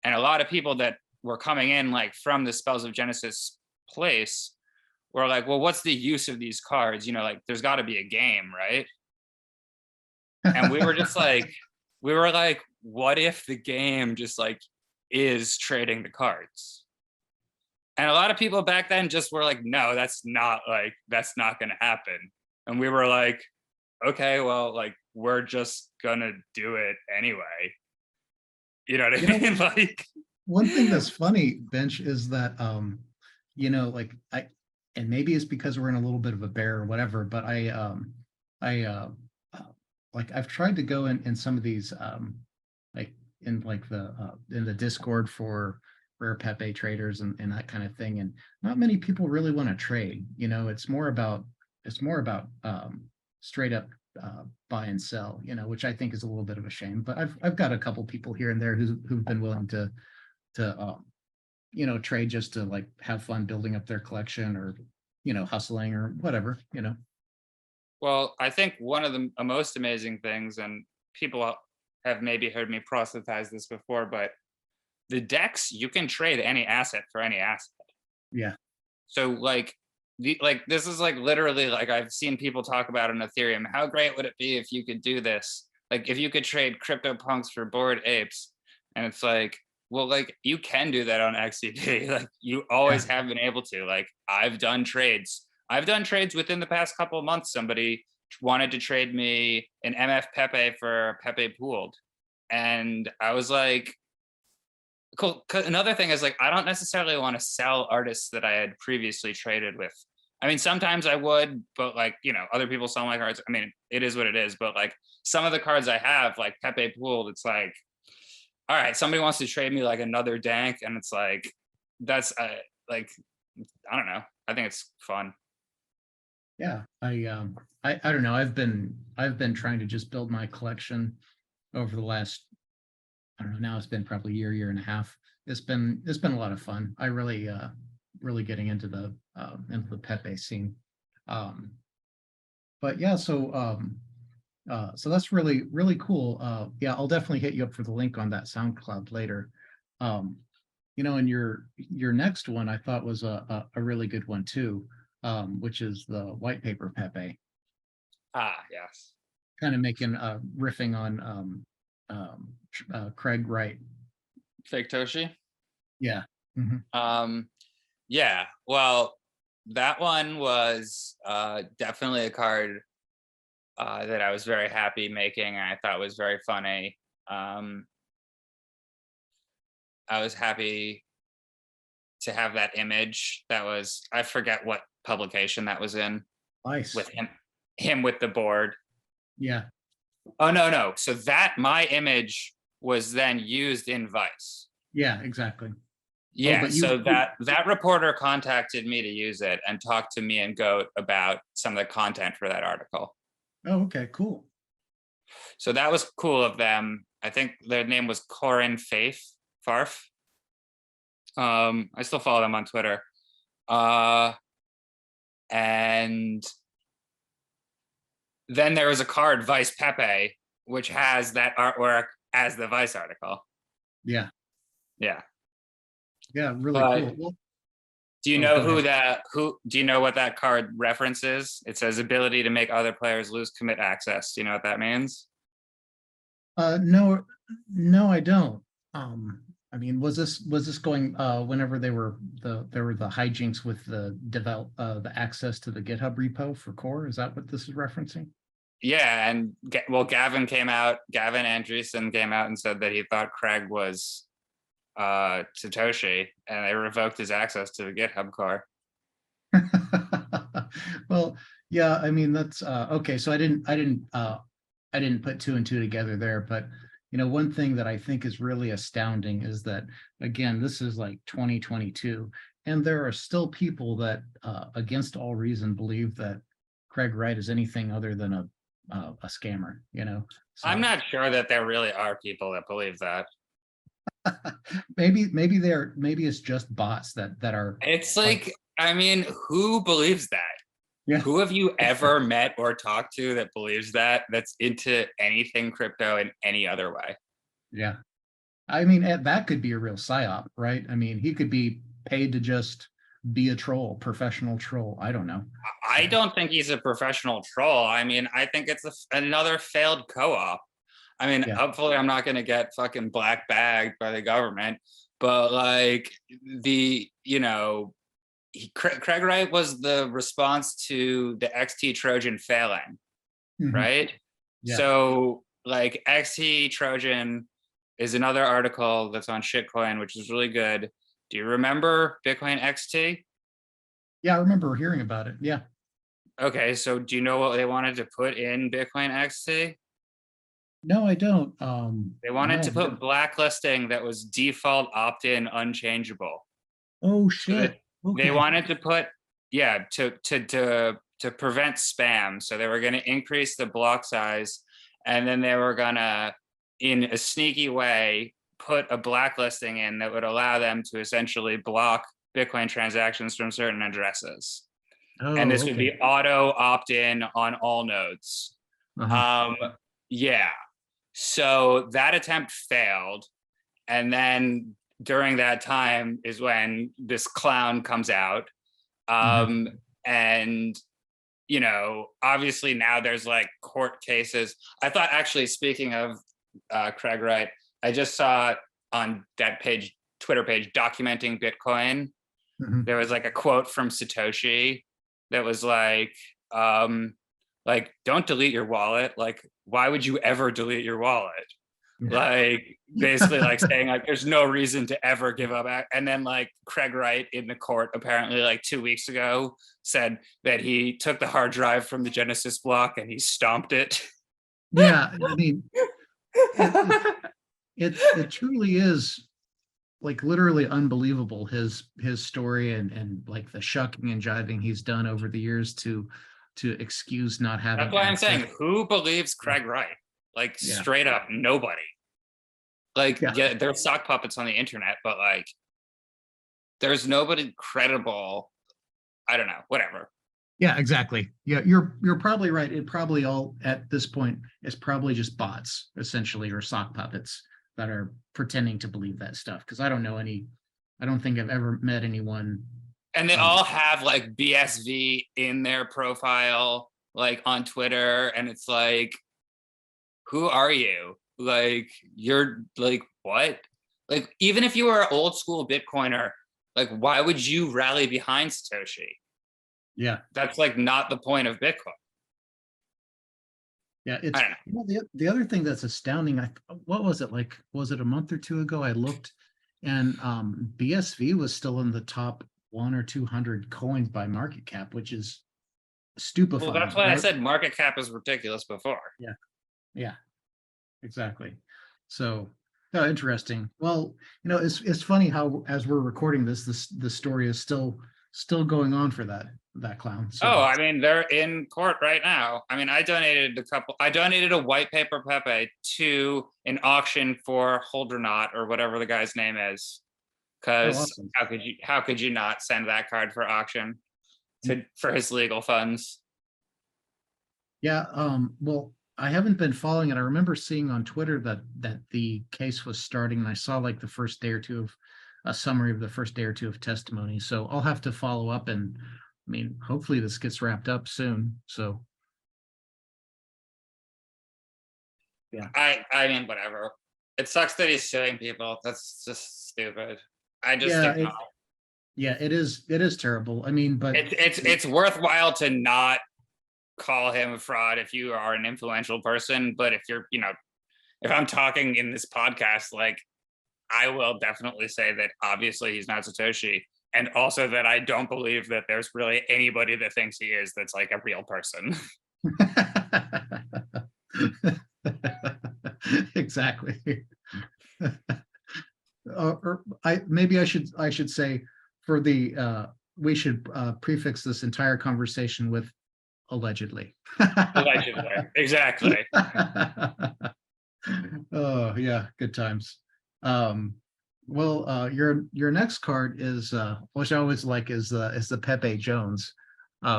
And a lot of people that were coming in like from the Spells of Genesis place were like, well, what's the use of these cards? You know, like there's got to be a game, right? And we were just like, what if the game just like is trading the cards? And a lot of people back then just were like, no, that's not going to happen. And we were like, okay, well, like we're just gonna do it anyway. You know what I mean? Like, one thing that's funny, Bench, is that like and maybe it's because we're in a little bit of a bear or whatever, but I like I've tried to go in some of these like in the Discord for Rare Pepe traders and that kind of thing, and not many people really want to trade. It's more about straight up buy and sell, which I think is a little bit of a shame. But I've got a couple people here and there who've been willing to trade just to like have fun building up their collection, or hustling or whatever. well, I think one of the most amazing things, and people have maybe heard me proselytize this before, but the decks, you can trade any asset for any asset. Yeah. So like this is like literally like I've seen people talk about on Ethereum. How great would it be if you could do this? Like if you could trade CryptoPunks for Bored Apes, and it's like, well, like you can do that on XCP. Like you always have been able to. Like I've done trades. Within the past couple of months. Somebody wanted to trade me an MF Pepe for Pepe Pooled, and I was like, cool. Another thing is like, I don't necessarily want to sell artists that I had previously traded with. I mean, sometimes I would, but like, other people sell my cards. I mean, it is what it is. But like some of the cards I have, like Pepe Pooled, it's like, all right, somebody wants to trade me like another dank, and it's like, that's like, I don't know. I think it's fun. Yeah, I don't know. I've been trying to just build my collection over the last, I don't know, now it's been probably a year and a half. It's been a lot of fun. I really getting into the Pepe scene. But yeah, so that's really cool. Yeah, I'll definitely hit you up for the link on that SoundCloud later. And your next one I thought was a really good one too, which is the White Paper Pepe. Ah, yes. Kind of making riffing on Craig Wright. Fake Toshi. Yeah. Yeah. Well, that one was definitely a card that I was very happy making, and I thought was very funny. I was happy to have that image. That was, I forget what publication that was in. Nice. With him with the board. Yeah. Oh no. So that my image was then used in Vice. Yeah, exactly. Yeah, so that reporter contacted me to use it and talked to me and Goat about some of the content for that article. Oh, okay, cool. So that was cool of them. I think their name was Corin Farf. I still follow them on Twitter. And then there was a card, Vice Pepe, which has that artwork as the Vice article. Yeah. Yeah. Yeah, really cool. Do you know do you know what that card references? It says ability to make other players lose commit access. Do you know what that means? No, I don't. I mean, was this going whenever there were the hijinks with the access to the GitHub repo for core? Is that what this is referencing? Yeah, and Gavin Andreessen came out and said that he thought Craig was Satoshi, and they revoked his access to the GitHub core. Well, yeah, I mean that's okay. So I didn't put two and two together there, but one thing that I think is really astounding is that, again, this is like 2022, and there are still people that, against all reason, believe that Craig Wright is anything other than a scammer. I'm So not sure that there really are people that believe that. maybe it's just bots that are It's like, like, I mean, who believes that? yeah, Who have you ever met or talked to that believes that, that's into anything crypto in any other way? yeah. I mean, that could be a real psyop, right? I mean, he could be paid to just be a troll, professional troll. I don't know. I So don't think he's a professional troll. I mean, I think it's another failed co-op. I mean, yeah. hopefully I'm not going to get fucking black bagged by the government, but like Craig Wright was the response to the XT Trojan failing, Mhm. right? Yeah. So like XT Trojan is another article that's on shitcoin, which is really good. Do you remember Bitcoin XT? Yeah, I remember hearing about it. Yeah. Okay, so do you know what they wanted to put in Bitcoin XT? No, I don't. They wanted No. to put blacklisting that was default opt-in unchangeable. Oh So that shit. they Okay. wanted to put, yeah, to prevent spam. So they were going to increase the block size, and then they were gonna, in a sneaky way, put a blacklisting in that would allow them to essentially block Bitcoin transactions from certain addresses. And Oh, this would okay. be auto opt-in on all nodes. Uh-huh. Um, yeah. So that attempt failed. And then during that time is when this clown comes out. Mhm. Um, and obviously now there's like court cases. I thought, actually, speaking of Craig Wright, I just saw on that page, Twitter page, documenting Bitcoin, Mhm. there was like a quote from Satoshi that was don't delete your wallet. Like, why would you ever delete your wallet? Like, basically like saying like there's no reason to ever give up. And then like Craig Wright in the court apparently like 2 weeks ago said that he took the hard drive from the Genesis block and he stomped it. Yeah, I mean, it it truly is like literally unbelievable, his story, and like the shucking and jiving he's done over the years to excuse not That's having why I'm access. saying, who believes Yeah. Craig Wright? Like, Yeah. straight up nobody. Like, Yeah. yeah, there are sock puppets on the internet, but like there's nobody credible. I don't know, whatever. Yeah, exactly. Yeah, you're probably right. It probably all at this point is probably just bots, essentially, or sock puppets that are pretending to believe that stuff. Because I don't think I've ever met anyone. And they Um, all have like BSV in their profile, like on Twitter. And it's like, who are you? Like, you're like, what? Like, even if you were an old school Bitcoiner, like, why would you rally behind Satoshi? yeah, That's like not the point of Bitcoin. yeah. I It's don't know. the other thing that's astounding. What was it like? Was it a month or two ago? I looked, and BSV was still in the top 1 or 200 coins by market cap, which is Well, that's stupefying, why I right? said market cap is ridiculous before. Yeah, yeah. Exactly. So, no, interesting. Well, it's funny how as we're recording this the story is still going on for that clown. Oh, So, I mean, they're in court right now. I mean, I donated a white paper Pepe to an auction for Holdernaut, or whatever the guy's name is. oh, Because awesome. how could you not send that card for auction for his legal funds? Yeah. Well, I haven't been following it. I remember seeing on Twitter that the case was starting, and I saw like the first day or two of a summary of the first day or two of testimony. So I'll have to follow up, and I mean, hopefully this gets wrapped up soon. So yeah. I mean, whatever. It sucks that he's suing people. That's just stupid. I just Yeah, think no. it is terrible. I mean, but It's worthwhile to not call him a fraud if you are an influential person, but if you're, if I'm talking in this podcast, like, I will definitely say that obviously he's not Satoshi, and also that I don't believe that there's really anybody that thinks he is that's like a real person. Exactly. Or maybe I should say for the we should prefix this entire conversation with allegedly. Allegedly, exactly. Oh yeah, good times. Um, well, your next card is which I always like is the Pepe Jones,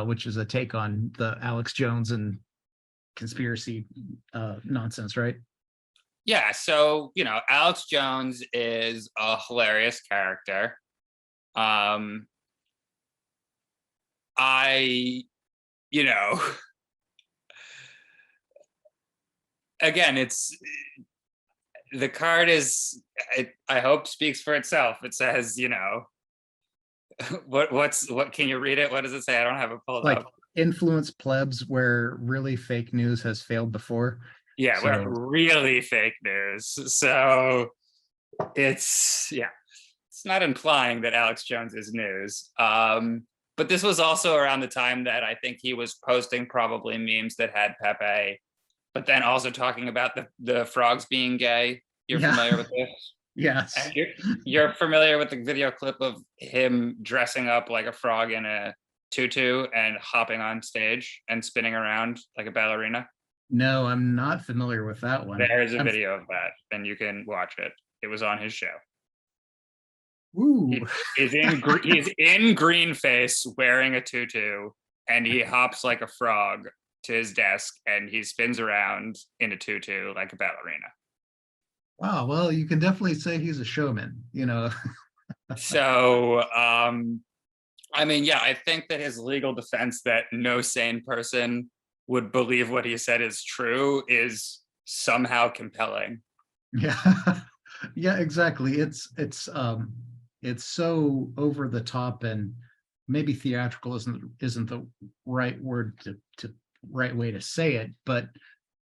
which is a take on the Alex Jones and conspiracy nonsense, right? Yeah, so Alex Jones is a hilarious character. Um, I, you know, again, it's the card is I hope speaks for itself. It says, what can you read it? What does it say? I don't have it pulled Like up. influence plebs where really fake news has failed before. Yeah, we're So really fake news. So yeah, it's not implying that Alex Jones is news. But this was also around the time that I think he was posting probably memes that had Pepe, but then also talking about the frogs being gay. You're yeah, familiar with this? yes. And you're familiar with the video clip of him dressing up like a frog in a tutu and hopping on stage and spinning around like a ballerina? No, I'm not familiar with that one. There's a I'm video of that, and you can watch it. It was on his show. Ooh. He's in green face wearing a tutu, and he hops like a frog to his desk, and he spins around in a tutu like a ballerina. Wow, well, you can definitely say he's a showman, you know. So, I mean, yeah, I think that his legal defense that no sane person would believe what he said is true is somehow compelling. Yeah. Yeah, exactly. It's so over the top, and maybe theatrical isn't the right word to right way to say it, but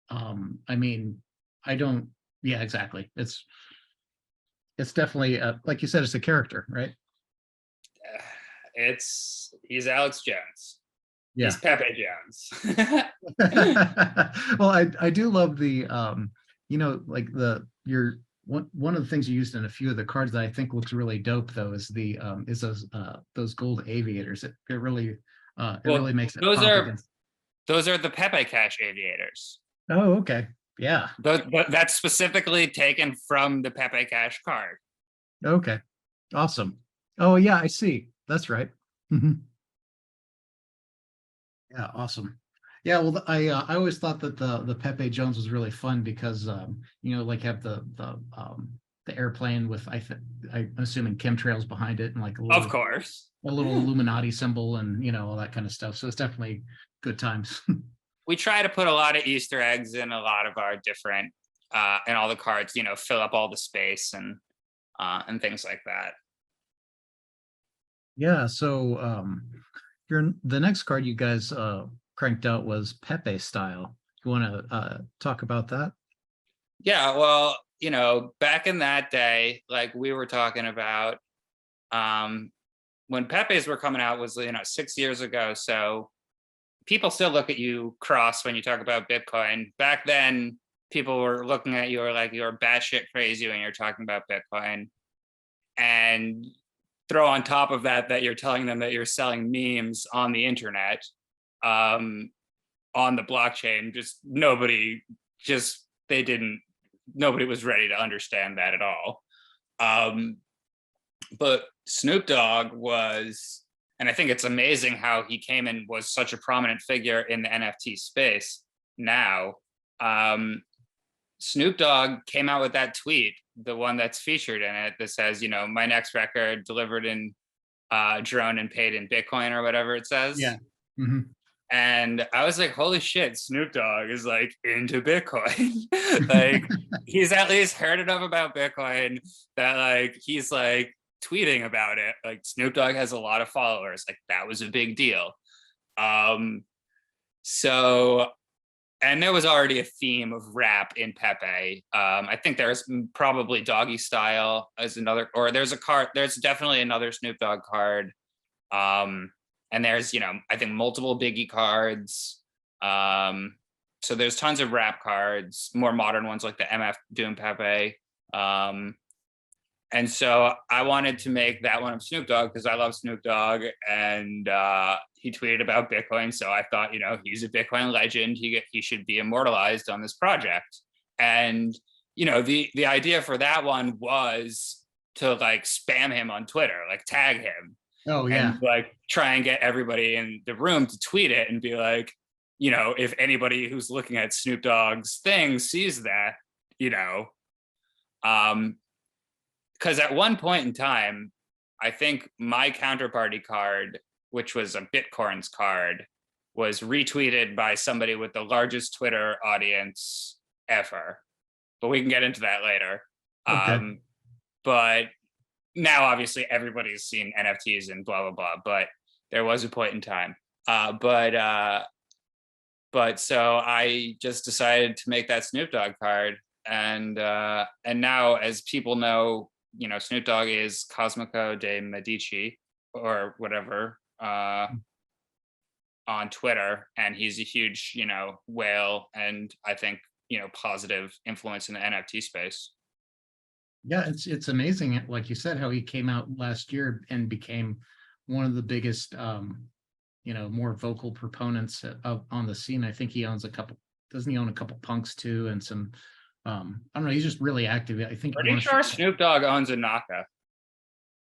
I mean, I don't yeah, exactly. It's definitely like you said, it's a character, right? He's Alex Jones. He's Yeah. Pepe Jones. Well, I do love the like the your one of the things you used in a few of the cards that I think looks really dope though is the is those gold aviators. It really Well, makes it pop against. those are the Pepe Cash aviators. Oh, okay. Yeah. That's specifically taken from the Pepe Cash card. Okay. Awesome. Oh yeah, I see. That's right. Mhm. Yeah, awesome. Yeah, well, I always thought that the Pepe Jones was really fun because like have the airplane with I'm assuming chemtrails behind it and like Of course. a little Illuminati symbol and all that kind of stuff. So it's definitely good times. We try to put a lot of Easter eggs in a lot of our different and all the cards, fill up all the space and things like that. Yeah, so the next card you guys cranked out was Pepe style. You want to talk about that? Yeah, well, back in that day, like we were talking about, when Pepe's were coming out was 6 years ago. So people still look at you cross when you talk about Bitcoin. Back then, people were looking at you or like you're batshit crazy when you're talking about Bitcoin. And throw on top of that you're telling them that you're selling memes on the internet, on the blockchain. Nobody was ready to understand that at all. But Snoop Dogg was, and I think it's amazing how he came and was such a prominent figure in the NFT space now. Snoop Dogg came out with that tweet, the one that's featured in it, that says, my next record delivered in drone and paid in Bitcoin or whatever it says. Yeah. Mm-hmm. And I was like, holy shit, Snoop Dogg is like into Bitcoin. Like he's at least heard enough about Bitcoin that like he's like tweeting about it. Like Snoop Dogg has a lot of followers. Like that was a big deal. So and there was already a theme of rap in Pepe. I think there's probably Doggy Style as another, or there's definitely another Snoop Dogg card. And there's, I think multiple Biggie cards. so there's tons of rap cards, more modern ones like the MF Doom Pepe. And so I wanted to make that one of Snoog Dogg because I love Snoog Dogg, and he tweeted about Bitcoin. So I thought, he's a Bitcoin legend. He should be immortalized on this project. And the idea for that one was to like spam him on Twitter, like tag him, Oh yeah. and like try and get everybody in the room to tweet it and be like, if anybody who's looking at Snoop Dogg's thing sees that, because at one point in time, I think my counterparty card, which was a Bitcorn's card, was retweeted by somebody with the largest Twitter audience ever. But we can get into that later. Okay. But now, obviously, everybody's seen NFTs and blah, blah, blah. But there was a point in time. But so I just decided to make that Snoop Dogg card. And now, as people know, Snoop Dogg is Cosmico de Medici or whatever on Twitter, and he's a huge, whale, and I think, positive influence in the NFT space. Yeah, it's amazing, like you said, how he came out last year and became one of the biggest, more vocal proponents on the scene. I think he owns doesn't he own a couple punks too, and some, I don't know, he's just really active. I think Pretty sure Snoop Dogg owns a Naka.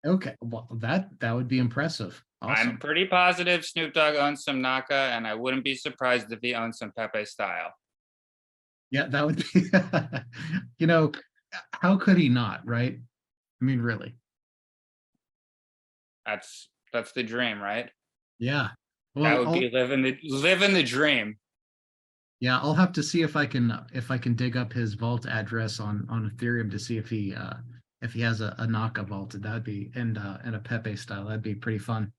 Okay, well, that would be impressive. Awesome. I'm pretty positive Snoop Dogg owns some Naka, and I wouldn't be surprised if he owns some Pepe style. Yeah, that would be, how could he not, right? I mean, really. That's the dream, right? Yeah. Well, that would be living the dream. Yeah, I'll have to see if I can dig up his vault address on Ethereum to see if he has a Naka vaulted. That'd be and a Pepe style. That'd be pretty fun.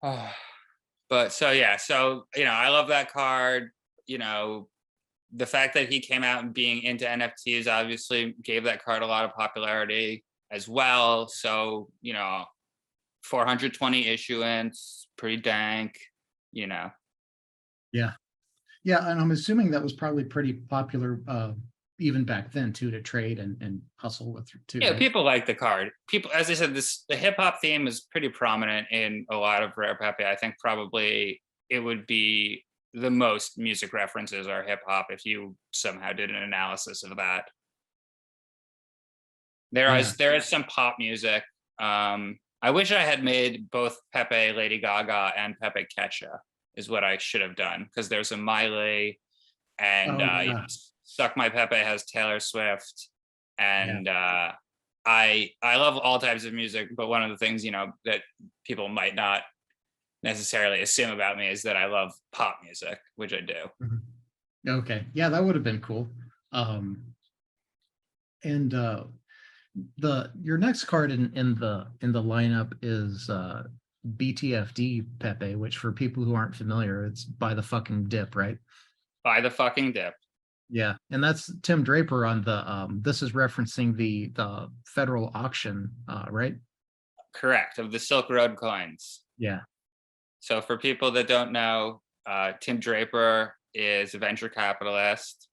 But so yeah, so I love that card. The fact that he came out and being into NFTs obviously gave that card a lot of popularity as well. So 420 issuance, pretty dank. Yeah, and I'm assuming that was probably pretty popular even back then too, to trade and hustle with too. Yeah, right? people like the card. People, as I said, the hip hop theme is pretty prominent in a lot of Rare Pepe. I think probably it would be the most music references are hip hop if you somehow did an analysis of that. There is some pop music. I wish I had made both Pepe Lady Gaga and Pepe Kesha is what I should have done, because there's a Miley and Suck My Pepe has Taylor Swift, and I love all types of music, but one of the things that people might not necessarily assume about me is that I love pop music, which I do. Okay, yeah, that would have been cool. And your next card in the lineup is BTFD Pepe, which for people who aren't familiar, it's by the fucking dip, right? By the fucking dip. Yeah, and that's Tim Draper on the this is referencing the federal auction, right? Correct, of the Silk Road coins. Yeah. So for people that don't know, Tim Draper is a venture capitalist.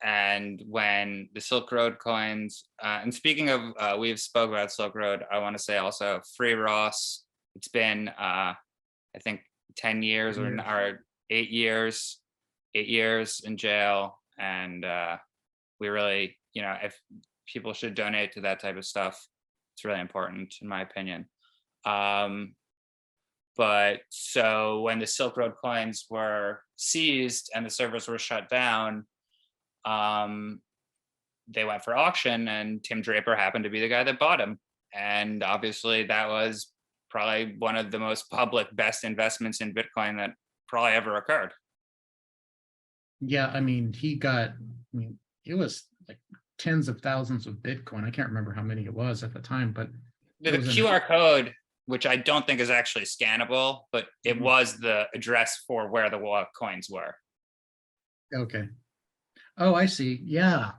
And when the Silk Road coins, and speaking of, we've spoke about Silk Road, I want to say also Free Ross. It's been, I think, 10 years or 8 years, 8 years in jail. And we really, if people should donate to that type of stuff, it's really important, in my opinion. But so when the Silk Road coins were seized and the servers were shut down, they went for auction, and Tim Draper happened to be the guy that bought them. And obviously that was probably one of the most public, best investments in Bitcoin that probably ever occurred. Yeah, I mean, it was like tens of thousands of Bitcoin. I can't remember how many it was at the time, but the QR code, which I don't think is actually scannable, but it was the address for where the coins were. Okay. Oh, I see. Yeah,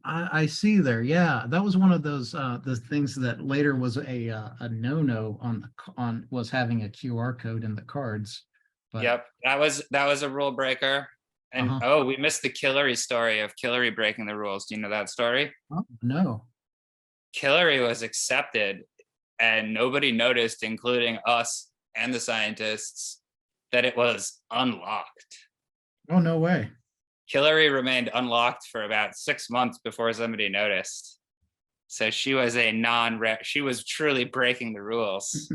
I see there. Yeah, that was one of those the things that later was a no-no on was having a QR code in the cards. But Yep, that was a rule breaker. And uh-huh. oh, we missed the Killary story of Killary breaking the rules. Do you know that story? Oh, no. Killary was accepted and nobody noticed, including us and the scientists, that it was unlocked. Oh, no way. Killary remained unlocked for about 6 months before somebody noticed. So she was a non-rare. She was truly breaking the rules.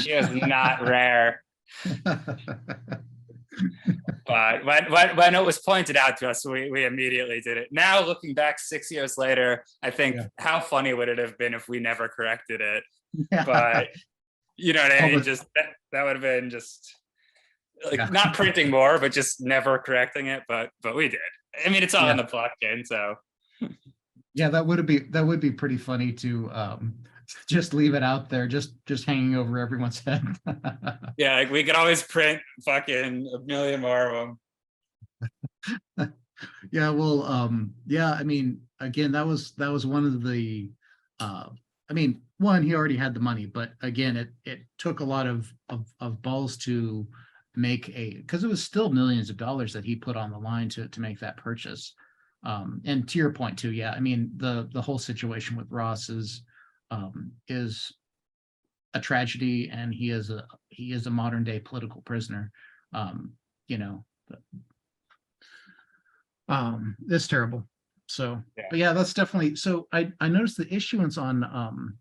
She was not rare. But when it was pointed out to us, we immediately did it. Now, looking back 6 years later, I think Yeah. how funny would it have been if we never corrected it? Yeah. But you know what I All mean? the, Just that would have been just like yeah. not printing more, but just never correcting it. But we did. I mean, it's all Yeah. in the blockchain, so Yeah, that would be pretty funny to just leave it out there, just hanging over everyone's head. yeah, like we could always print fucking a million more of them. Yeah, well, yeah, I mean, again, that was one of the I mean, one, he already had the money, but again, it took a lot of balls to make a, because it was still millions of dollars that he put on the line to make that purchase. And to your point too, yeah, I mean, the whole situation with Ross is a tragedy, and he is a modern day political prisoner. You know, it's terrible. So, Yeah. but yeah, that's definitely, so I noticed the issuance on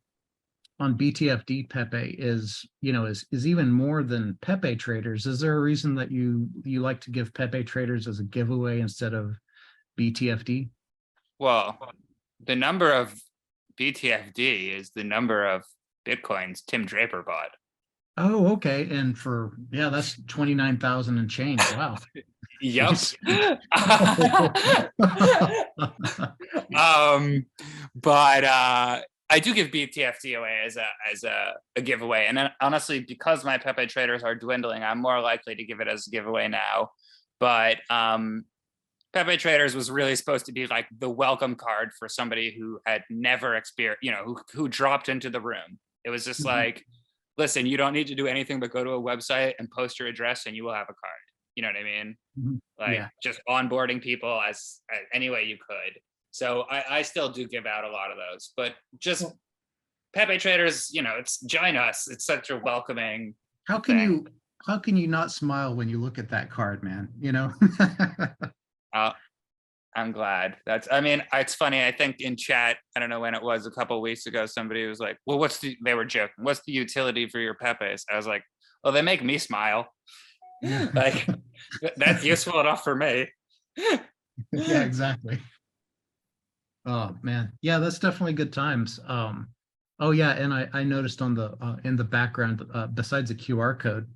BTFD Pepe is even more than Pepe traders. Is there a reason that you like to give Pepe traders as a giveaway instead of BTFD? Well, the number of BTFD is the number of Bitcoins Tim Draper bought. Oh, okay. And for, yeah, that's 29,000 and change. Wow. Yep. Jeez. But I do give BTFD away as a giveaway, and then honestly, because my Pepe traders are dwindling, I'm more likely to give it as a giveaway now. But Pepe traders was really supposed to be like the welcome card for somebody who had never experienced, who dropped into the room. It was just like, listen, you don't need to do anything but go to a website and post your address, and you will have a card. You know what I mean? Like Yeah. just onboarding people as any way you could. So I still do give out a lot of those, but just Pepe traders, it's join us. It's such a welcoming How can thing. you how can you not smile when you look at that card, man? Uh, I'm glad. I mean, it's funny. I think in chat, I don't know when it was, a couple of weeks ago, somebody was like, well, they were joking. What's the utility for your Pepes? I was like, well, they make me smile. Yeah. Like, that's useful enough for me. Yeah, exactly. Oh man, yeah, that's definitely good times. Oh yeah, and I noticed on the in the background, besides the QR code,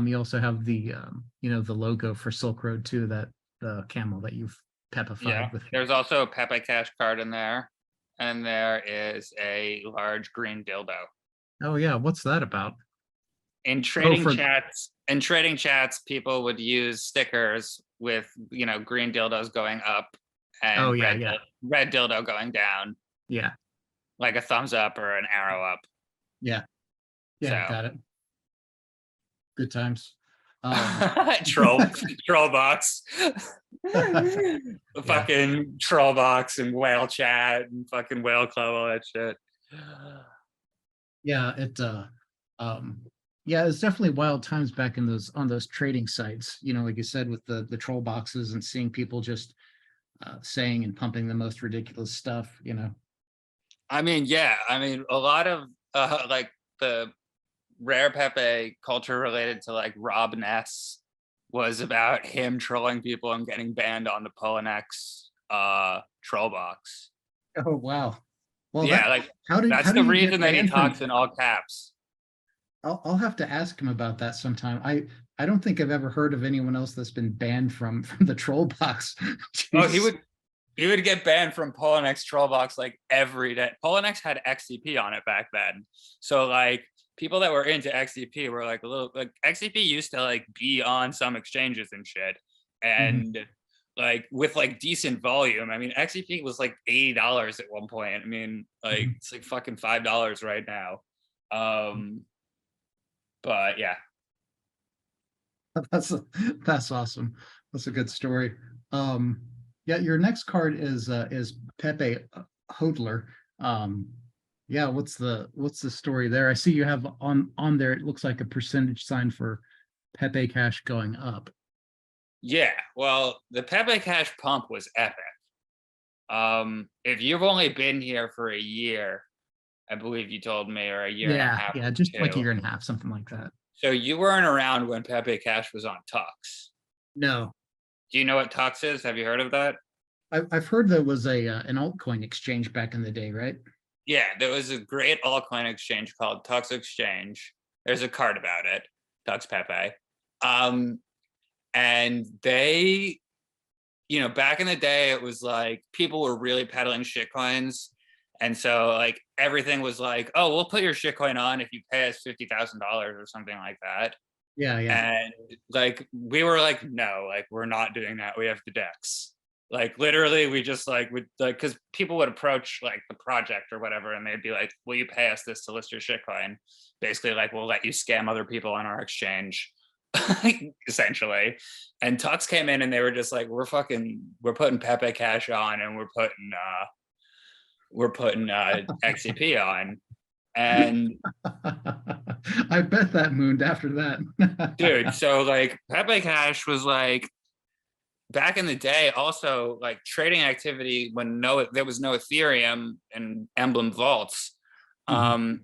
you also have the the logo for Silk Road too, that the camel that you've Yeah, pepified with. there's also a Pepe Cash card in there, and there is a large green dildo. Oh yeah, what's that about? In Oh, trading chats, people would use stickers with green dildos going up oh and yeah, yeah, red dildo going down, yeah, like a thumbs up or an arrow up. yeah, yeah, So got it. Good times. Um, troll box, yeah, fucking troll box and whale chat and fucking whale club, all that shit. yeah, um, yeah, it's definitely wild times back in those trading sites. Like you said, with the troll boxes and seeing people just saying and pumping the most ridiculous stuff. I mean, yeah, I mean, a lot of like the Rare Pepe culture related to like Rob Ness was about him trolling people and getting banned on the Polonex troll box. Oh wow. Well, Yeah, like how that's do the you get reason that he banned from? talks in all caps. I'll have to ask him about that sometime. I don't think I've ever heard of anyone else that's been banned from the troll box. Oh, Jeez. he would get banned from Polonex Trollbox like every day. Polonex had XCP on it back then. So like people that were into XCP were like a little like XCP used to like be on some exchanges and shit. And like with like decent volume. I mean, XCP was like $80 at one point. I mean, like it's like fucking $5 right now. But yeah. That's that's awesome. That's a good story. Um, yeah, your next card is Pepe Hodler. Um, yeah, what's the story there? I see you have on there. It looks like a percentage sign for Pepe Cash going up. Yeah, well, the Pepe Cash pump was epic. If you've only been here for a year, I believe you told me, or a year and a Yeah, half yeah, or just like a two. year and a half, something like that. So you weren't around when Pepe Cash was on Tux. No, Do you know what Tux is? Have you heard of that? I've heard there was a an altcoin exchange back in the day, right? Yeah, there was a great altcoin exchange called Tux Exchange. There's a card about it, Tux Pepe. Um, and they, back in the day, it was like people were really peddling shitcoins. And so like everything was like, oh, we'll put your shitcoin on if you pay us $50,000 or something like that. Yeah, yeah, And like we were like, no, like we're not doing that. We have the decks. Like literally, we just like would like because people would approach like the project or whatever, and they'd be like, "Will you pay us this to list your shitcoin?" Basically, like we'll let you scam other people on our exchange, essentially. And Tux came in and they were just like, we're putting Pepe Cash on, and we're putting XCP on, and I bet that mooned after dude, that. so like Pepe Cash was like back in the day also like trading activity when there was no Ethereum and Emblem vaults. Mhm. um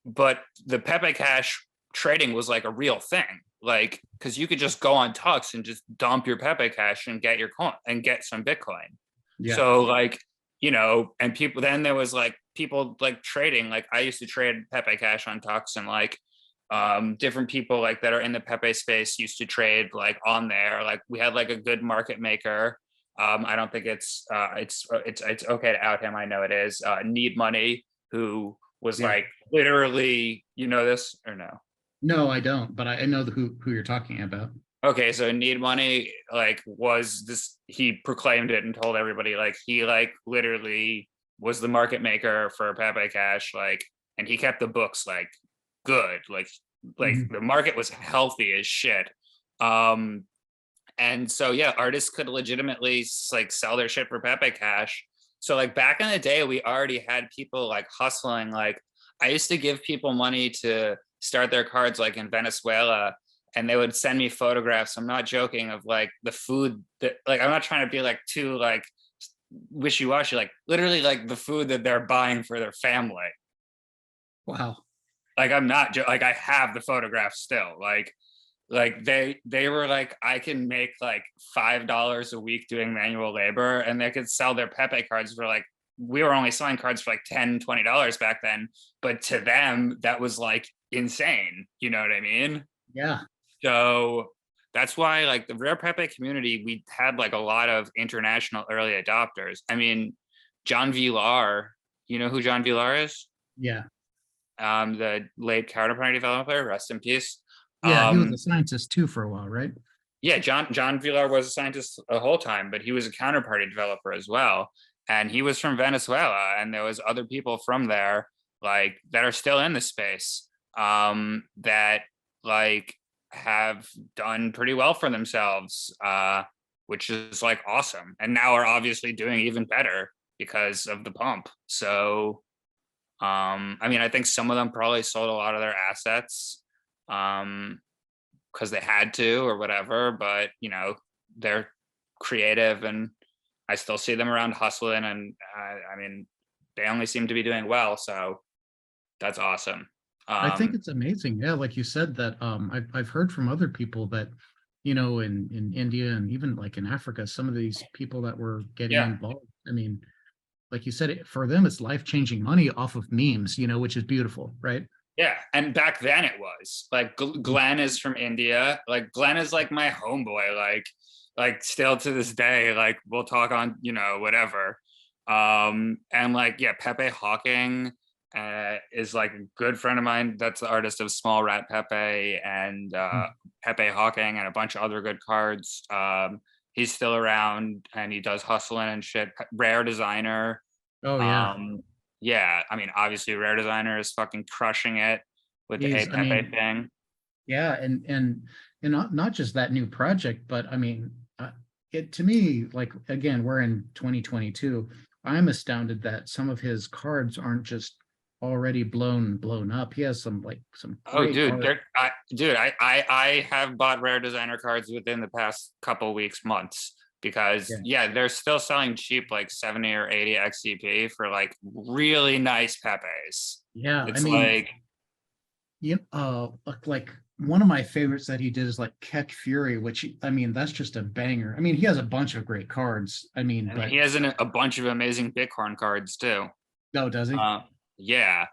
but the Pepe Cash trading was like a real thing, like because you could just go on Tux and just dump your Pepe Cash and get your coin and get some Bitcoin. Yeah. So like, and people, then there was like people like trading, like I used to trade Pepe Cash on Tux, and like different people like that are in the Pepe space used to trade like on there. Like we had like a good market maker. I don't think it's okay to out him. I know it is. Need Money, who was Yeah. like literally, you know this or no? No, I don't, but I know who you're talking about. Okay, so Need Money like was this, he proclaimed it and told everybody like he like literally was the market maker for Pepe Cash, like, and he kept the books like good, like Mhm. the market was healthy as shit. Um and so yeah, artists could legitimately like sell their shit for Pepe Cash. So like back in the day, we already had people like hustling. Like I used to give people money to start their cards like in Venezuela, and they would send me photographs. I'm not joking, of like the food that, like, I'm not trying to be like too like wishy-washy, like literally like the food that they're buying for their family. Wow. Like I'm not like I have the photographs still. Like they were like, I can make like $5 a week doing manual labor, and they could sell their Pepe cards for like, we were only selling cards for like $10-20 back then, but to them that was like insane, you know what I mean? Yeah. So that's why like the Rare Pepe community, we had like a lot of international early adopters. I mean, John Villar, you know who John Villar is? Yeah. The late Counterparty developer, rest in peace. Yeah, he was a um scientist too for a while, right? yeah, John Villar was a scientist the whole time, but he was a counterparty developer as well. And he was from Venezuela, and there was other people from there like that are still in the space, that like have done pretty well for themselves, which is like awesome. And now are obviously doing even better because of the pump. So I mean, I think some of them probably sold a lot of their assets. Because they had to or whatever, but they're creative, and I still see them around hustling, and I mean, they only seem to be doing well, so that's awesome. I think um it's amazing. Yeah, like you said that I've heard from other people that, in India and even like in Africa, some of these people that were getting yeah, involved. I mean, like you said, for them, it's life-changing money off of memes, which is beautiful, right? yeah, and back then it was like Mhm. Glenn is from India. Like Glenn is like my homeboy, like still to this day, like we'll talk on whatever. And like, yeah, Pepe Hawking is like a good friend of mine. That's the artist of Small Rat Pepe and Pepe Hawking and a bunch of other good cards. He's still around and he does hustling and shit. Rare Designer. Oh yeah. um yeah, I mean, obviously Rare Designer is fucking crushing it with the He's, A I Pepe mean, thing. Yeah, and not just that new project, but I mean, it to me, like again, we're in 2022. I'm astounded that some of his cards aren't just already blown up. He has some Oh, great dude, art. I have bought rare designer cards within the past couple weeks, months, because Yeah, yeah, they're still selling cheap, like 70 or 80 XCP for like really nice Pepes. yeah. I It's mean, like, like one of my favorites that he did is like Keck Fury, which I mean, that's just a banger. I mean, he has a bunch of great cards. I mean, and but he has a bunch of amazing Bitcorn cards too. no, does he? Yeah,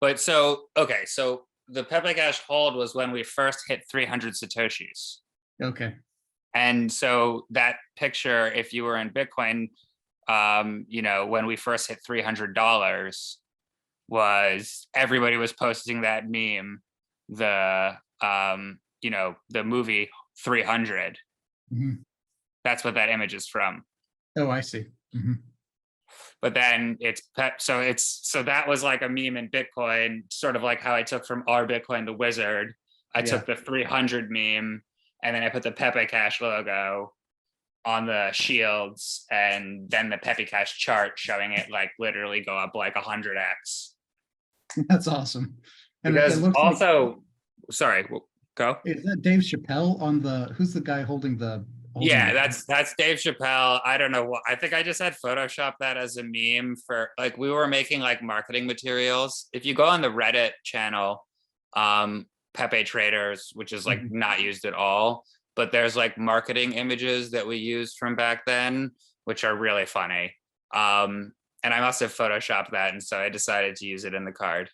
but so okay, so the Pepe Cash hold was when we first hit 300 Satoshis. Okay. And so that picture, if you were in Bitcoin, when we first hit $300, was everybody was posting that meme, the movie 300. Mhm. That's what that image is from. Oh, I see. Mhm. But then so that was like a meme in Bitcoin, sort of like how I took from our Bitcoin the wizard. I Yeah. took the 300 meme, and then I put the Pepe Cash logo on the shields, and then the Pepe Cash chart showing it like literally go up like 100x. That's awesome. And it Because looks like, also, sorry, go. is that Dave Chappelle on who's the guy holding Yeah, the that's Dave Chappelle. I don't know what, I think I just had Photoshopped that as a meme for, like, we were making like marketing materials. If you go on the Reddit channel, Pepe Traders, which is like Mhm. not used at all, but there's like marketing images that we used from back then, which are really funny. And I must have Photoshopped that, and so I decided to use it in the card.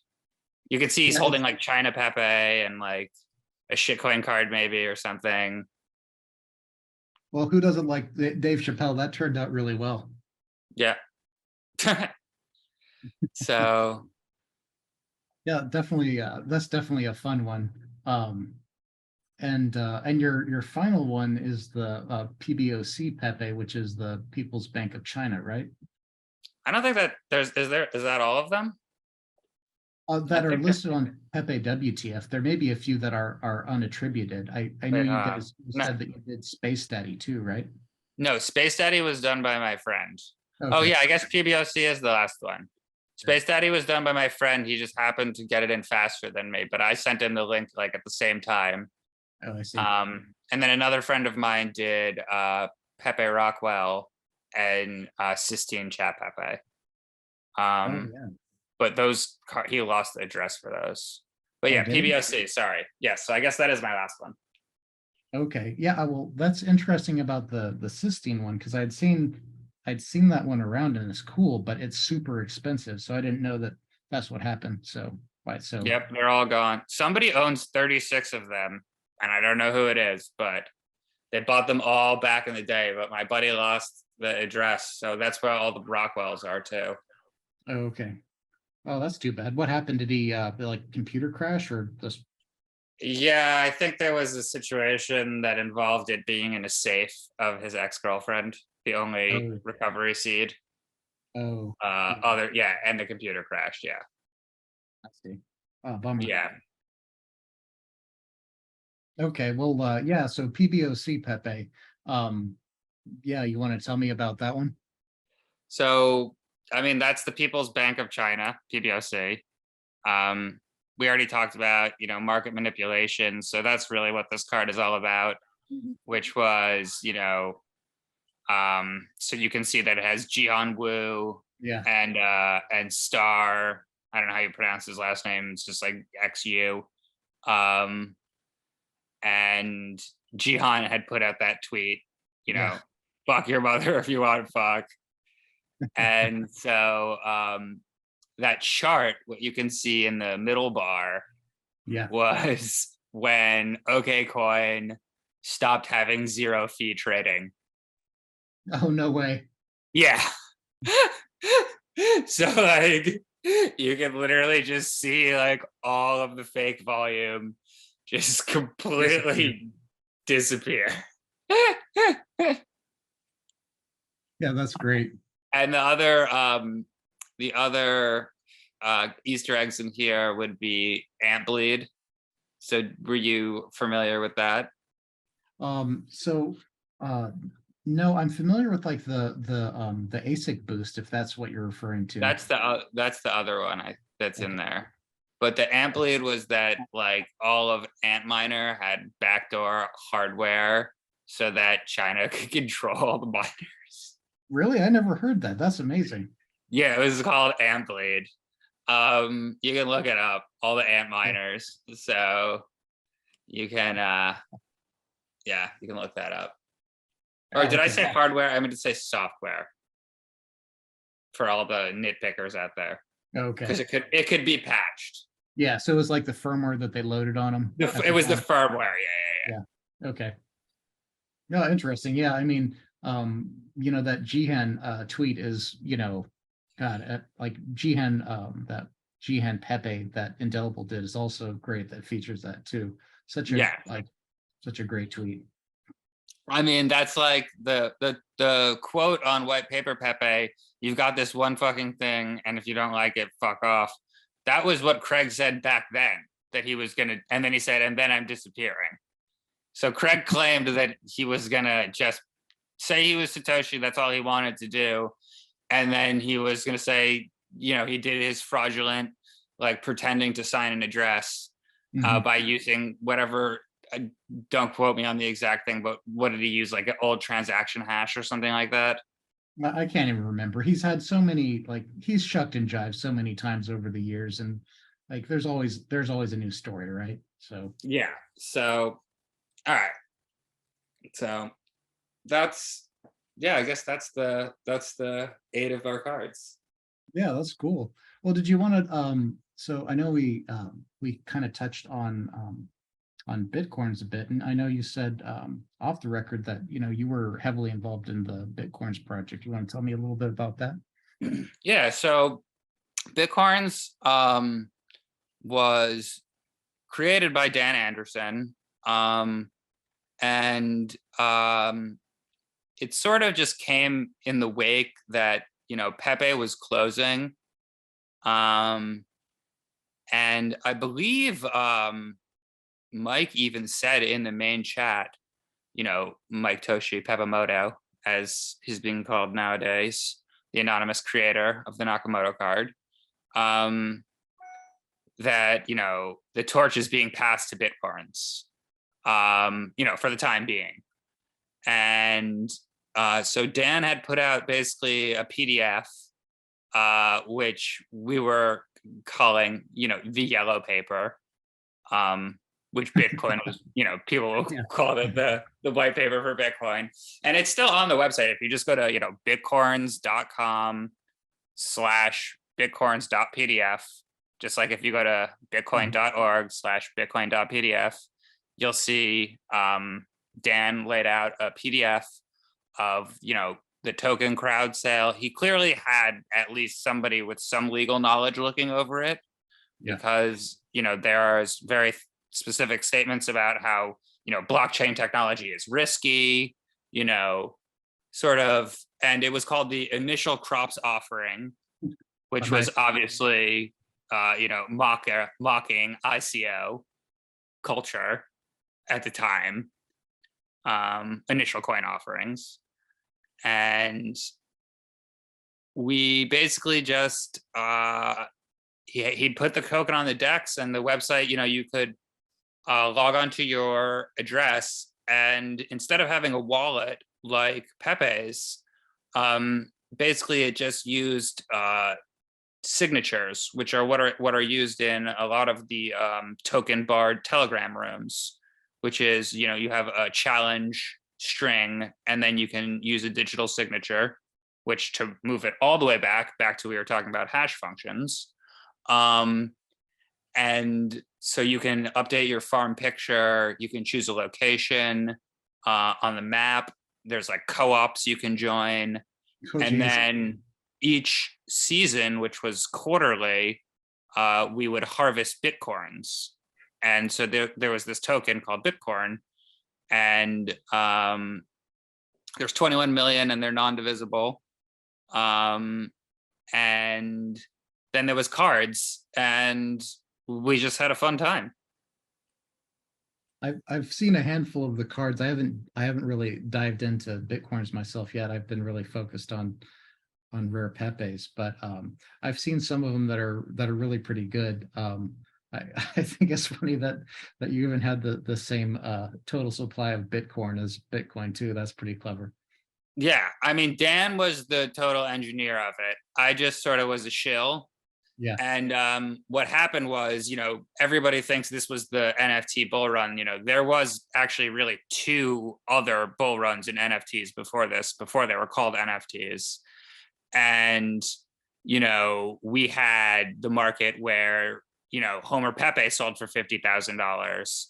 You can see he's Yeah, holding like CHYNAPEPE and like a shitcoin card maybe or something. well, who doesn't like Dave Chappelle? That turned out really well. Yeah. So Yeah, definitely. That's definitely a fun one. Um, and your final one is the PBOC Pepe, which is the People's Bank of China, right? I don't think that is that all of them? I That are think that, listed on Pepe.wtf. There may be a few that are unattributed. I know wait, you guys no, said that you did Space Daddy too, right? no, Space Daddy was done by my friend. Oh Okay. yeah, I guess PBOC is the last one. Space Daddy was done by my friend. He just happened to get it in faster than me, but I sent him the link like at the same time. Oh, I see. And then another friend of mine did Pepe Rockwell and Sistine Chat Pepe. Oh Um, yeah. but those he lost the address for those. But Oh, yeah, did he? PBOC. Sorry. Yes. So I guess that is my last one. Okay. Yeah, well, that's interesting about the cysteine one because I'd seen that one around and it's cool, but it's super expensive. So I didn't know that that's what happened. So why so Yep, they're all gone. Somebody owns 36 of them, and I don't know who it is, but they bought them all back in the day. But my buddy lost the address, so that's where all the Rockwells are too. oh, okay. Oh, that's too bad. What happened? Did he like computer crash or just Yeah, I think there was a situation that involved it being in a safe of his ex-girlfriend, the only oh recovery seed. oh yeah, Yeah, and the computer crashed. Yeah, I see. Oh, bummer. yeah. Okay, well yeah, so PBOC Pepe. Um yeah, you want to tell me about that one? So, I mean, that's the People's Bank of China, PBOC. Um, we already talked about, market manipulation. So that's really what this card is all about, which was, so you can see that it has Jihan Wu Yeah. and Star. I don't know how you pronounce his last name. It's just like XU. Um, and Jihan had put out that tweet, you Yeah. know, fuck your mother if you want to fuck. And so that chart, what you can see in the middle bar, Yeah. was when OKCoin stopped having zero fee trading. Oh, no way. Yeah. So like you can literally just see like all of the fake volume just Disappear. completely disappear. Yeah, that's great. And the other Easter eggs in here would be ant bleed. So were you familiar with that? So no, I'm familiar with like the ASIC boost, if that's what you're referring to. That's the other one that's in there. But the Amplitude was that like all of Antminer had backdoor hardware so that China could control the miners. Really? I never heard that. That's amazing. Yeah, it was called Amplitude. You can look it up, all the Antminers. So you can yeah, you can look that up. Or Oh, did I okay. say hardware? I meant to say software for all the nitpickers out there. Because Okay. it could be patched. Yeah, so it was like the firmware that they loaded on them. It was the firmware, Yeah. Okay. No, interesting. Yeah, I mean, that Jihan tweet is, God, like Jihan, that Jihan Pepe that Indelible did is also great. That features that too. Such a yeah. such a great tweet. I mean, that's like the quote on White Paper Pepe. You've got this one fucking thing, and if you don't like it, fuck off. That was what Craig said back then, that he was gonna, and then he said, and then I'm disappearing. So Craig claimed that he was gonna just say he was Satoshi, that's all he wanted to do. And then he was gonna say, he did his fraudulent, like pretending to sign an address by using whatever, don't quote me on the exact thing, but what did he use? Like an old transaction hash or something like that? I can't even remember. He's had so many, like he's shucked and jived so many times over the years, and like there's always a new story, right? So yeah. So all right. So that's I guess that's the 8 of our cards. yeah, that's cool. Well, did you want to so I know we kind of touched on Bitcoins a bit, and I know you said off the record that you were heavily involved in the Bitcoins project. You want to tell me a little bit about that? Yeah, so Bitcoins was created by Dan Anderson, and it sort of just came in the wake that Pepe was closing, and I believe Mike even said in the main chat, Mike Toshi Pepemoto, as he's being called nowadays, the anonymous creator of the Nakamoto card, that the torch is being passed to Bitcoins, for the time being. And so Dan had put out basically a PDF, which we were calling, the yellow paper, which Bitcoin was, people will call it the white paper for Bitcoin. And it's still on the website. If you just go to, bitcorns.com/bitcorns.pdf, just like if you go to bitcoin.org/bitcoin.pdf, you'll see Dan laid out a PDF of, the token crowd sale. He clearly had at least somebody with some legal knowledge looking over it, because, there are very specific statements about how, blockchain technology is risky, sort of, and it was called the initial crops offering, which was obviously, mocking ICO culture at the time, initial coin offerings. And we basically just, he put the token on the DEX and the website, you could log onto your address, and instead of having a wallet like Pepe's, basically it just used signatures, which are what are used in a lot of the token barred Telegram rooms, which is, you have a challenge string, and then you can use a digital signature, which to move it all the way back to we were talking about hash functions. And so you can update your farm picture, you can choose a location on the map. There's like co-ops you can join. And then each season, which was quarterly, we would harvest Bitcoins. And so there was this token called Bitcorn, and there's 21 million and they're non-divisible. And then there was cards, and we just had a fun time. I've seen a handful of the cards. I haven't really dived into Bitcoins myself yet. I've been really focused on Rare Pepes, but I've seen some of them that are really pretty good. I, I think it's funny that you even had the same total supply of Bitcoin as Bitcoin too. That's pretty clever. Yeah, I mean, Dan was the total engineer of it. I just sort of was a shill. Yeah. And what happened was, everybody thinks this was the NFT bull run. There was actually really two other bull runs in NFTs before this, before they were called NFTs. And, we had the market where, Homer Pepe sold for $50,000.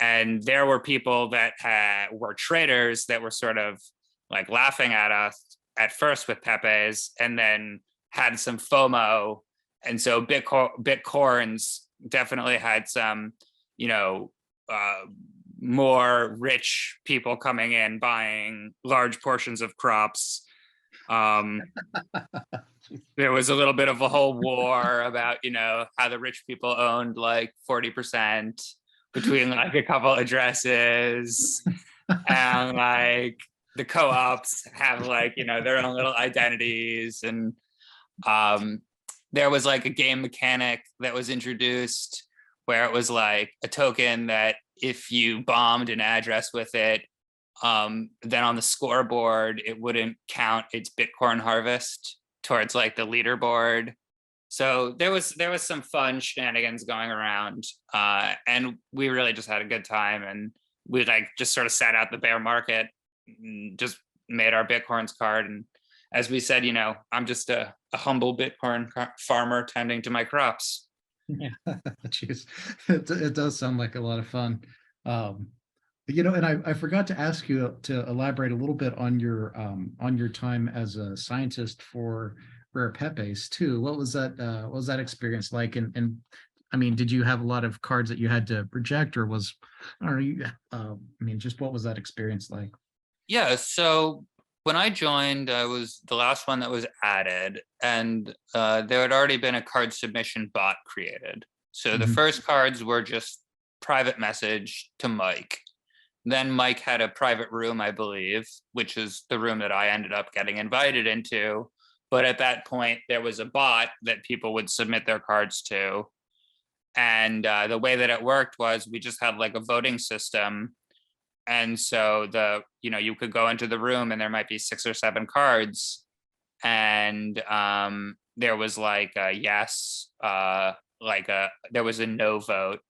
And there were people that were traders that were sort of like laughing at us at first with Pepe's, and then had some FOMO. And so Bitcorns definitely had some, more rich people coming in buying large portions of crops. There was a little bit of a whole war about, how the rich people owned like 40% between like a couple addresses, and like the co-ops have like, their own little identities. And there was like a game mechanic that was introduced where it was like a token that if you bombed an address with it, then on the scoreboard, it wouldn't count its Bitcoin harvest towards like the leaderboard. So there was some fun shenanigans going around, and we really just had a good time. And we like just sort of sat out the bear market, and just made our Bitcoins card. And as we said, I'm just a humble Bitcoin farmer tending to my crops. Yeah. Jeez. It does sound like a lot of fun. Um, and I forgot to ask you to elaborate a little bit on your time as a scientist for Rare Pepes too. What was that experience like? And I mean, did you have a lot of cards that you had to reject, or I mean, just what was that experience like? Yeah, so when I joined, I was the last one that was added, and there had already been a card submission bot created. So the Mhm. first cards were just private message to Mike. Then Mike had a private room, I believe, which is the room that I ended up getting invited into. But at that point, there was a bot that people would submit their cards to. And the way that it worked was we just had like a voting system. And so you could go into the room and there might be 6 or 7 cards. And there was like a yes, there was a no vote.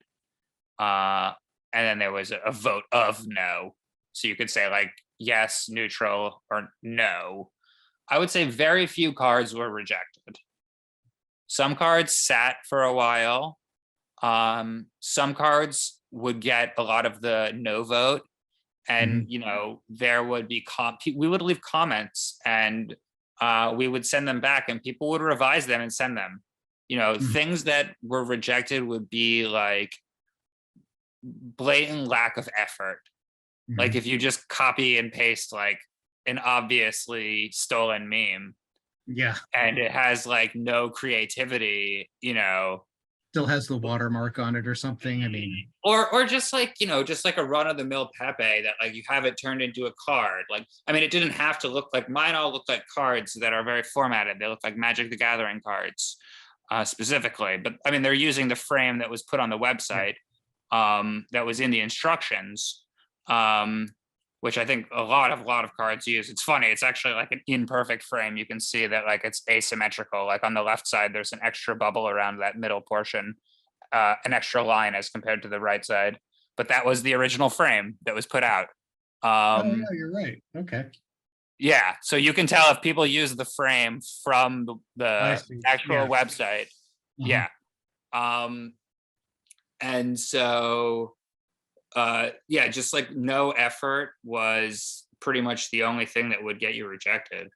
And then there was a vote of no. So you could say like yes, neutral, or no. I would say very few cards were rejected. Some cards sat for a while. Some cards would get a lot of the no vote, and Mhm. there would be we would leave comments, and we would send them back, and people would revise them and send them. Mhm. Things that were rejected would be like blatant lack of effort. Like Mhm. if you just copy and paste like an obviously stolen meme, Yeah. and it has like no creativity, Still has the watermark on it or something. I mean, or just like a run of the mill Pepe that like you have it turned into a card. Like, I mean, it didn't have to look like mine. All look like cards that are very formatted. They look like Magic the Gathering cards, specifically. But I mean, they're using the frame that was put on the yeah. website, that was in the instructions, um, which I think a lot of cards use. It's funny. It's actually like an imperfect frame. You can see that like it's asymmetrical. Like on the left side, there's an extra bubble around that middle portion, an extra line as compared to the right side. But that was the original frame that was put out. Oh Um, yeah, you're right. Okay. yeah, so you can tell if people use the frame from I the see. actual Yeah. website. Uh-huh. Yeah. Um, and so yeah, just like no effort was pretty much the only thing that would get you rejected.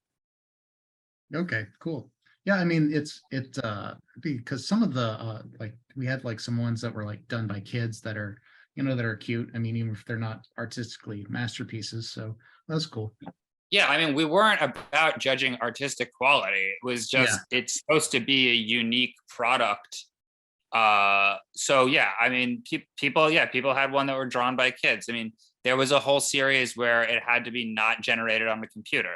Okay, cool. Yeah, I mean because some of the like we had like some ones that were like done by kids that are that are cute. I mean, even if they're not artistically masterpieces, so that's cool. Yeah, I mean, we weren't about judging artistic quality. It was Yeah. just it's supposed to be a unique product, So yeah, I mean, people, yeah, people had one that were drawn by kids. I mean, there was a whole series where it had to be not generated on the computer.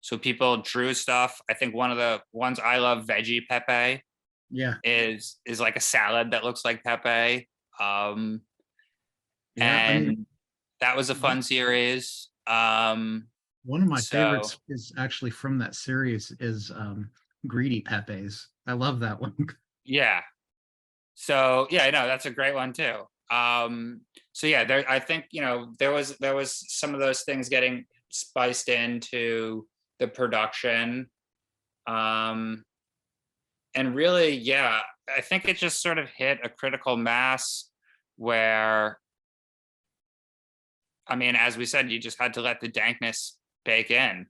So people drew stuff. I think one of the ones I love, Veggie Pepe, Yeah. is like a salad that looks like Pepe. Um, Yeah. I mean, and that was a fun series. one of my So favorites is actually from that series is Greedy Pepe's. I love that one. yeah. So yeah, no, that's a great one too. So yeah, there, I think, you know, there was some of those things getting spiced into the production. Um, and really, yeah, I think it just sort of hit a critical mass where, I mean, as we said, you just had to let the dankness bake in.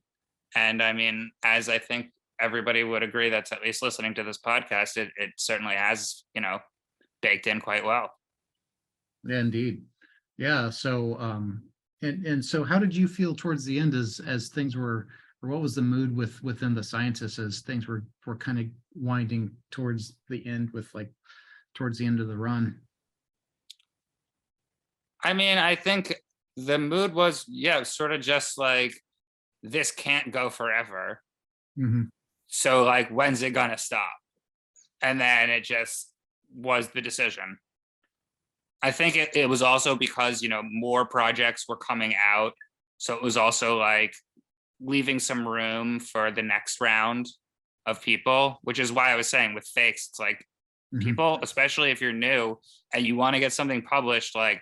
And I mean, as I think everybody would agree that's at least listening to this podcast, it certainly has, you know, baked in quite well. Yeah, indeed. Yeah. So and so how did you feel towards the end as things were, or what was the mood within the scientists as things were kind of winding towards the end, with like towards the end of the run? I mean, I think the mood was, yeah, sort of just like, this can't go forever. Hmm. So like, when's it gonna stop? And then it just was the decision. I think it was also because, you know, more projects were coming out. So it was also like leaving some room for the next round of people, which is why I was saying with fakes, it's like, Hmm. people, especially if you're new and you want to get something published, like,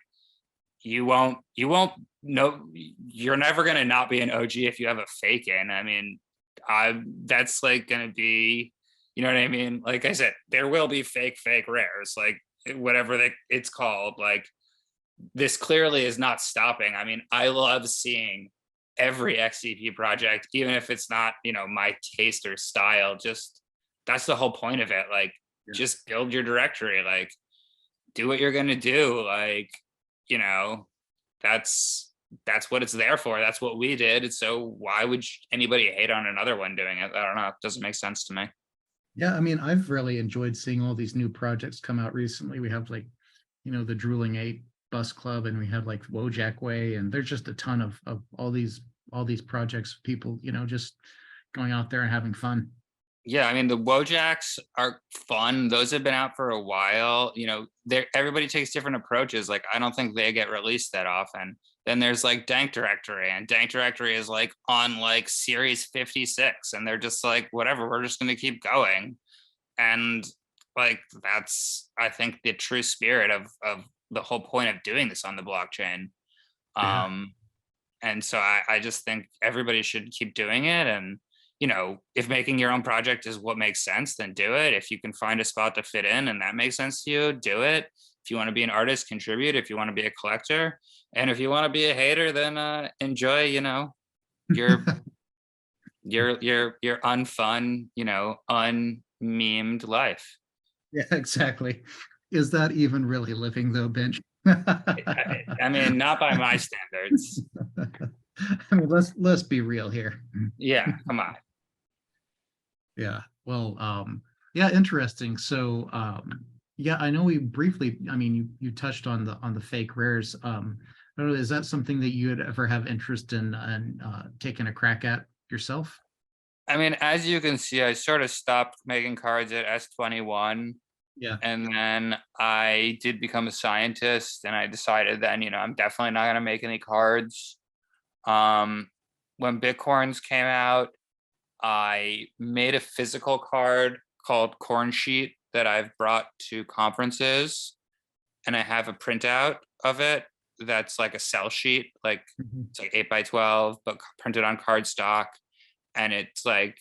you won't know, you're never going to not be an OG if you have a fake in. I mean, that's like going to be, you know what I mean? Like I said, there will be fake rares, like whatever it's called. Like, this clearly is not stopping. I mean, I love seeing every XCP project, even if it's not, you know, my taste or style. Just, that's the whole point of it. Like, Yeah. just build your directory. Like, do what you're gonna do. Like, you know, that's what it's there for. That's what we did. So why would anybody hate on another one doing it? I don't know. It doesn't make sense to me. Yeah, I mean, I've really enjoyed seeing all these new projects come out recently. We have like, the Drooling Ape Bus Club, and we have like Wojak Way, and there's just a ton of all these projects, people, just going out there and having fun. Yeah, I mean, the Wojaks are fun. Those have been out for a while. You know, everybody takes different approaches. Like, I don't think they get released that often. Then there's like Dank Directory, and Dank Directory is like on like series 56, and they're just like, whatever, we're just gonna keep going. And like, that's, I think, the true spirit of the whole point of doing this on the blockchain. Yeah. Um, and so I just think everybody should keep doing it. And, you know, if making your own project is what makes sense, then do it. If you can find a spot to fit in and that makes sense to you, do it. If you want to be an artist, contribute. If you want to be a collector, and if you want to be a hater, then enjoy, you know, your your unfun, you know, unmemed life. Yeah, exactly. Is that even really living though, Bench? I mean, not by my standards. I mean, let's be real here. Yeah, come on. Yeah. Well, yeah, interesting. So, yeah, I know we briefly, I mean, you touched on the fake rares. I don't know, is that something that you'd ever have interest in taking a crack at yourself? I mean, as you can see, I sort of stopped making cards at S21. Yeah. And then I did become a scientist, and I decided then, you know, I'm definitely not going to make any cards. Um, when Bitcorns came out, I made a physical card called Corn Sheet that I've brought to conferences, and I have a printout of it that's like a cell sheet, like Mhm. it's like 8 by 12, but printed on cardstock. And it's like,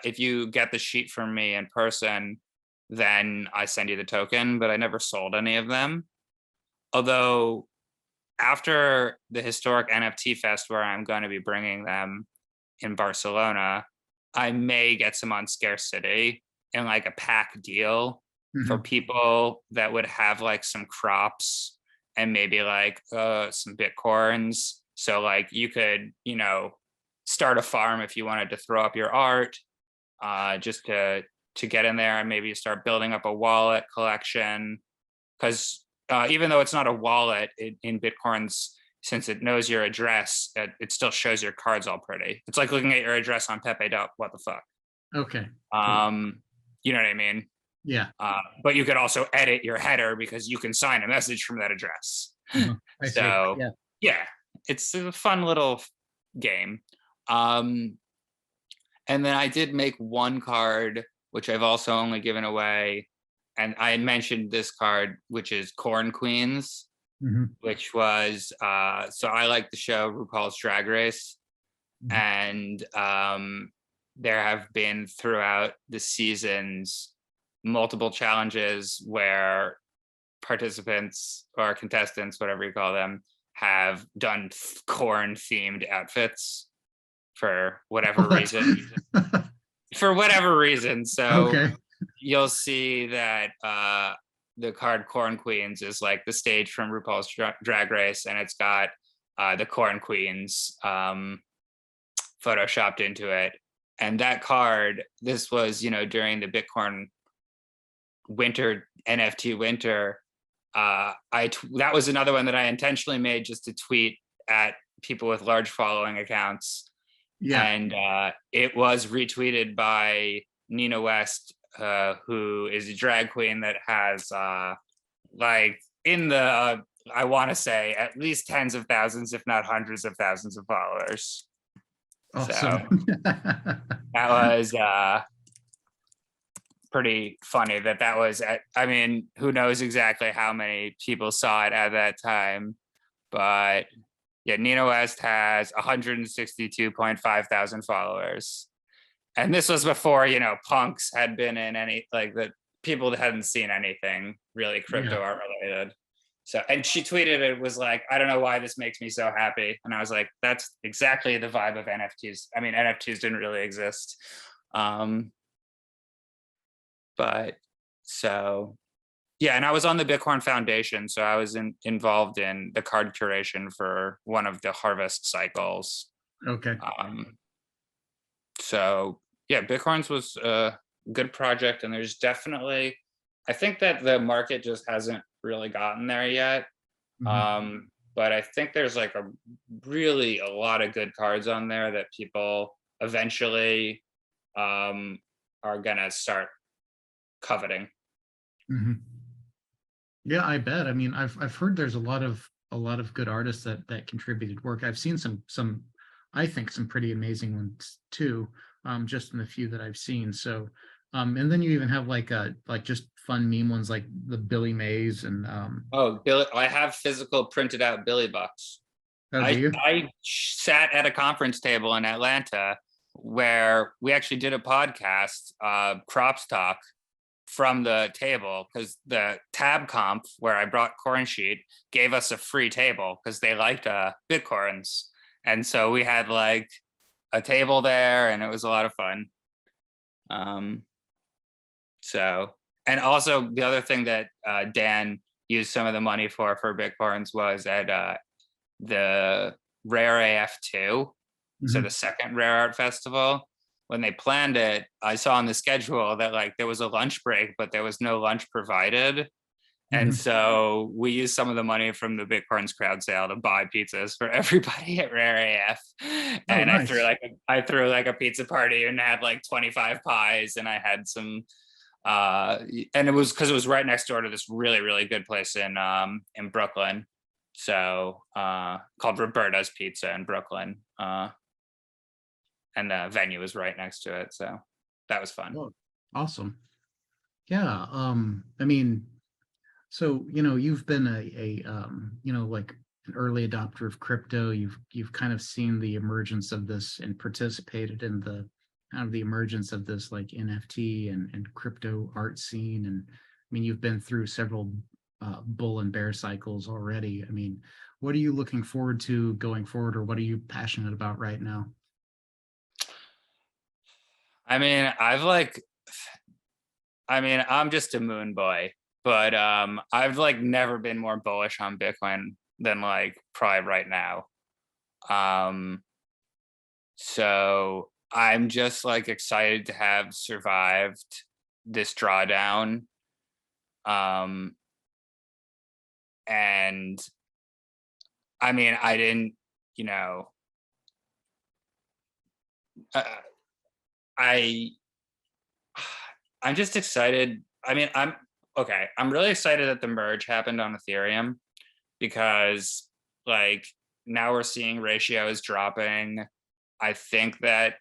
if you get the sheet from me in person, then I send you the token, but I never sold any of them. Although after the historic NFT fest, where I'm going to be bringing them in Barcelona, I may get some on Scarcity in like a pack deal for Mhm. people that would have like some crops and maybe like some Bitcoins. So like, you could, you know, start a farm if you wanted to throw up your art, just to to get in there and maybe start building up a wallet collection. Because even though it's not a wallet in Bitcoin's, since it knows your address, it still shows your cards all pretty. It's like looking at your address on Pepe.wtf. Okay. Cool. You know what I mean? Yeah. But you could also edit your header because you can sign a message from that address. I see. So Yeah. yeah, it's a fun little game. And then I did make one card, which I've also only given away. And I mentioned this card, which is Corn Queens, which was, so I like the show RuPaul's Drag Race. And there have been throughout the seasons multiple challenges where participants or contestants, whatever you call them, have done corn themed outfits for whatever reason. For whatever reason. So Okay. you'll see that the card Corn Queens is like the stage from RuPaul's Drag Race, and it's got the Corn Queens photoshopped into it. And that card, this was, during the Bitcoin winter, NFT winter, that was another one that I intentionally made just to tweet at people with large following accounts. Yeah. And it was retweeted by Nina West, who is a drag queen that has like in the I want to say at least tens of thousands, if not hundreds of thousands of followers. Awesome. So that was pretty funny that was I mean, who knows exactly how many people saw it at that time, but yeah, Nina West has 162.5 thousand followers. And this was before, punks had been in any, like, the people that hadn't seen anything really crypto art related. So, and she tweeted, it was like, I don't know why this makes me so happy. And I was like, that's exactly the vibe of NFTs. I mean, NFTs didn't really exist. But so, yeah, and I was on the Bitcoin Foundation. So I was involved in the card curation for one of the harvest cycles. Okay. So yeah, Bitcoins was a good project, and there's definitely, I think that the market just hasn't really gotten there yet. But I think there's like a lot of good cards on there that people eventually are gonna start coveting. Yeah, I bet. I mean, I've heard there's a lot of good artists that contributed work. I've seen some I think some pretty amazing ones too, just in the few that I've seen. So and then you even have like just fun meme ones like the Billy Mays and Oh, Billy, I have physical printed out Billy Bucks. oh, do you? I sat at a conference table in Atlanta where we actually did a podcast, Crops Talk, from the table, because the Tab Comp, where I brought Corn Sheet, gave us a free table because they liked Bitcoins. And so we had like a table there, and it was a lot of fun. So, and also the other thing that Dan used some of the money for Bitcoins was at the Rare AF2, so the second Rare Art Festival. When they planned it, I saw on the schedule that like there was a lunch break, but there was no lunch provided. And so we used some of the money from the Bitcoin's crowd sale to buy pizzas for everybody at Rare AF. And nice. I threw like a pizza party and had like 25 pies, and I had some and it was because it was right next door to this really, really good place in Brooklyn. So called Roberta's Pizza in Brooklyn. And the venue was right next to it. So that was fun. Oh, awesome. Yeah. I mean, so, you've been a like an early adopter of crypto. You've kind of seen the emergence of this and participated in the kind of the emergence of this like NFT and crypto art scene. And I mean, you've been through several bull and bear cycles already. I mean, what are you looking forward to going forward, or what are you passionate about right now? I mean, I'm just a moon boy, but I've like never been more bullish on Bitcoin than like probably right now. So I'm just like excited to have survived this drawdown. And I mean, I didn't, you know, I I'm just excited. I mean, I'm really excited that the merge happened on Ethereum, because like now we're seeing ratios dropping. I think that,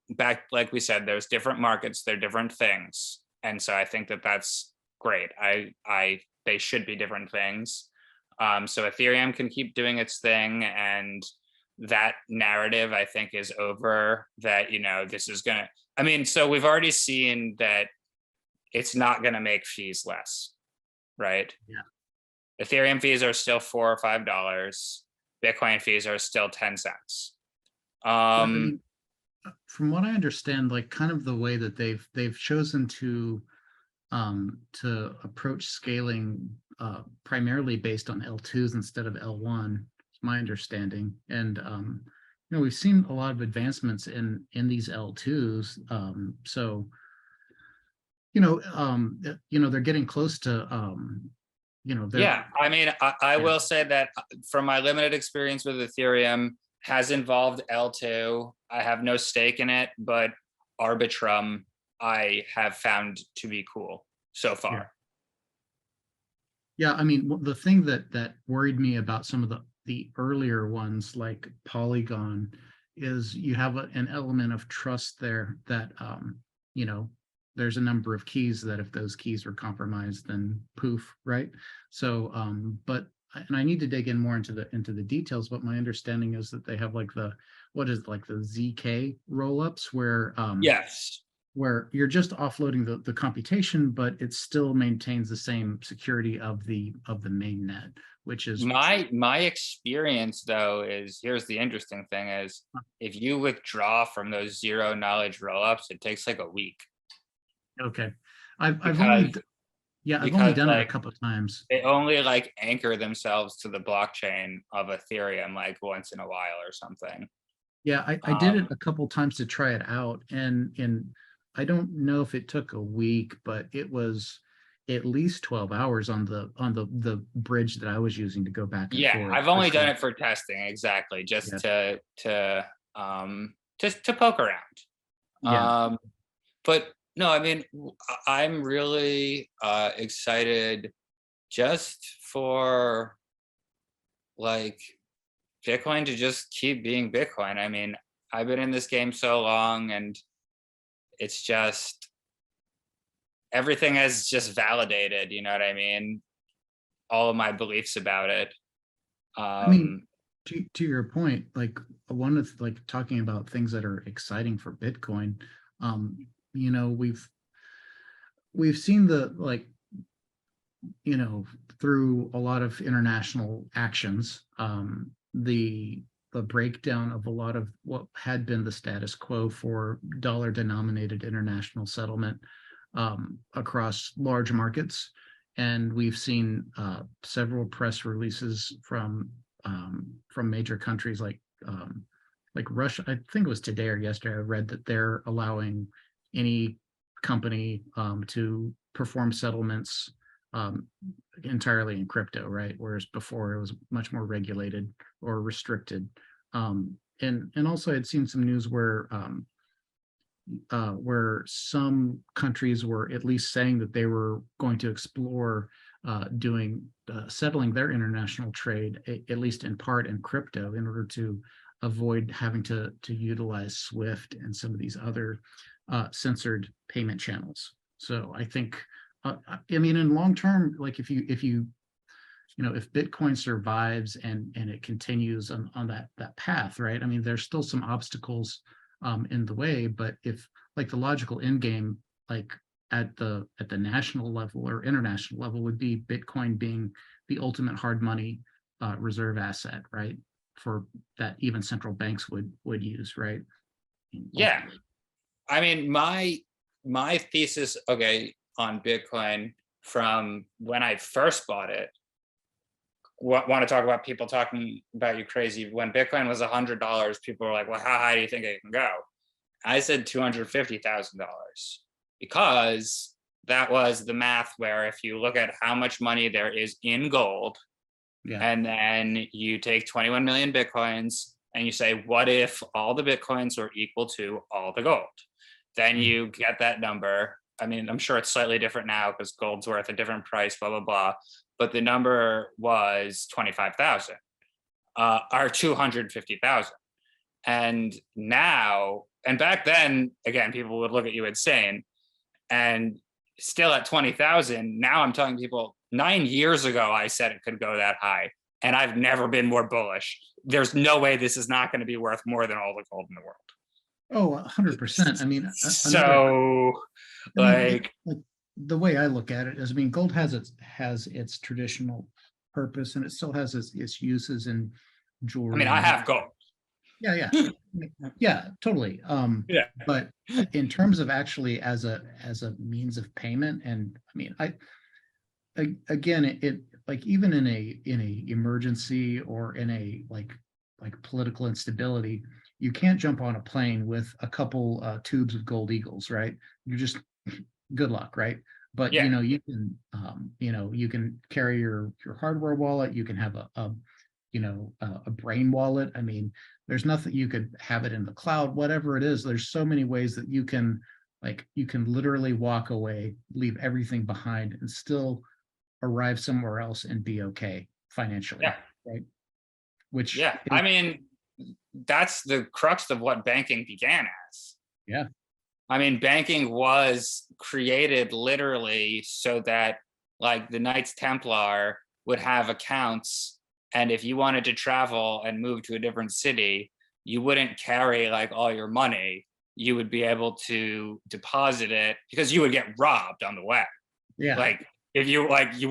back like we said, there's different markets, they're different things. And so I think that that's great. I they should be different things. So Ethereum can keep doing its thing, and that narrative I think is over, that, this is gonna, I mean, so we've already seen that it's not gonna make fees less, right? Yeah. Ethereum fees are still $4 or $5. Bitcoin fees are still 10 cents. Yeah, I mean, from what I understand, like kind of the way that they've chosen to approach scaling primarily based on L2s instead of L1, is my understanding. And we've seen a lot of advancements in these L2s. So they're getting close to they're Yeah, I mean, I yeah. will say that from my limited experience with Ethereum has involved L2. I have no stake in it, but Arbitrum I have found to be cool so Yeah. far. Yeah, I mean, the thing that worried me about some of the earlier ones like Polygon is you have an element of trust there that there's a number of keys that if those keys are compromised, then poof, right? So but and I need to dig in more into the details, but my understanding is that they have like the ZK rollups Yes. where you're just offloading the computation, but it still maintains the same security of the main net, which is My experience though is, here's the interesting thing is, if you withdraw from those zero knowledge rollups, it takes like a week, okay. I've only because I've only done it a like couple of times. they only like anchor themselves to the blockchain of Ethereum like once in a while or something. Yeah, I did it a couple times to try it out, and I don't know if it took a week, but it was at least 12 hours on the bridge that I was using to go back and Yeah, forth I've for only done sure. it for testing, exactly, Yeah. just to poke around. Yeah. But no, I mean, I'm really excited just for like Bitcoin to just keep being Bitcoin. I mean, I've been in this game so long, and it's just everything has just validated, you know what I mean? All of my beliefs about it. I mean, Um, to your point, like one of like talking about things that are exciting for Bitcoin, you know, we've seen the like, through a lot of international actions, the breakdown of a lot of what had been the status quo for dollar denominated international settlement across large markets. And we've seen several press releases from major countries like Russia. I think it was today or yesterday, I read that they're allowing any company to perform settlements um, entirely in crypto, right? Whereas before it was much more regulated or restricted. And also I'd seen some news where some countries were at least saying that they were going to explore doing settling their international trade, at least in part in crypto, in order to avoid having to utilize Swift and some of these other censored payment channels. So I think, I mean, in long term, like if Bitcoin survives and it continues on that path, right? I mean, there's still some obstacles in the way, but if like the logical end game, like at the national level or international level, would be Bitcoin being the ultimate hard money reserve asset, right? For that even central banks would use, right? yeah, Ultimately. I mean, my thesis, okay, on Bitcoin from when I first bought it, want to talk about people talking about you crazy. When Bitcoin was $100, people were like, well, how high do you think it can go? I said $250,000. because that was the math where if you look at how much money there is in gold, Yeah. and then you take 21 million Bitcoins and you say, what if all the Bitcoins were equal to all the gold? Then you get that number. I mean, I'm sure it's slightly different now because gold's worth a different price, blah, blah, blah. But the number was 25,000 or 250,000. And now, and back then, again, people would look at you insane. And still at 20,000, now I'm telling people 9 years ago, I said it could go that high. And I've never been more bullish. There's no way this is not going to be worth more than all the gold in the world. Oh, 100%. I mean, So, like the way I look at it is, I mean, gold has its traditional purpose, and it still has its uses in jewelry. I mean, I have gold. Yeah, yeah, totally. Yeah. But in terms of actually as a means of payment, and I mean, again, it like even in a emergency or in a like political instability, you can't jump on a plane with a couple tubes of gold eagles, right? You're just good luck, right? But Yeah. you can you can carry your hardware wallet, you can have a brain wallet. I mean, there's nothing, you could have it in the cloud, whatever it is. There's so many ways that you can literally walk away, leave everything behind, and still arrive somewhere else and be okay financially. Yeah. Right. Which yeah, I mean, that's the crux of what banking began as. Yeah. I mean, banking was created literally so that like the Knights Templar would have accounts. And if you wanted to travel and move to a different city, you wouldn't carry like all your money. You would be able to deposit it because you would get robbed on the way. Yeah. Like if you like, they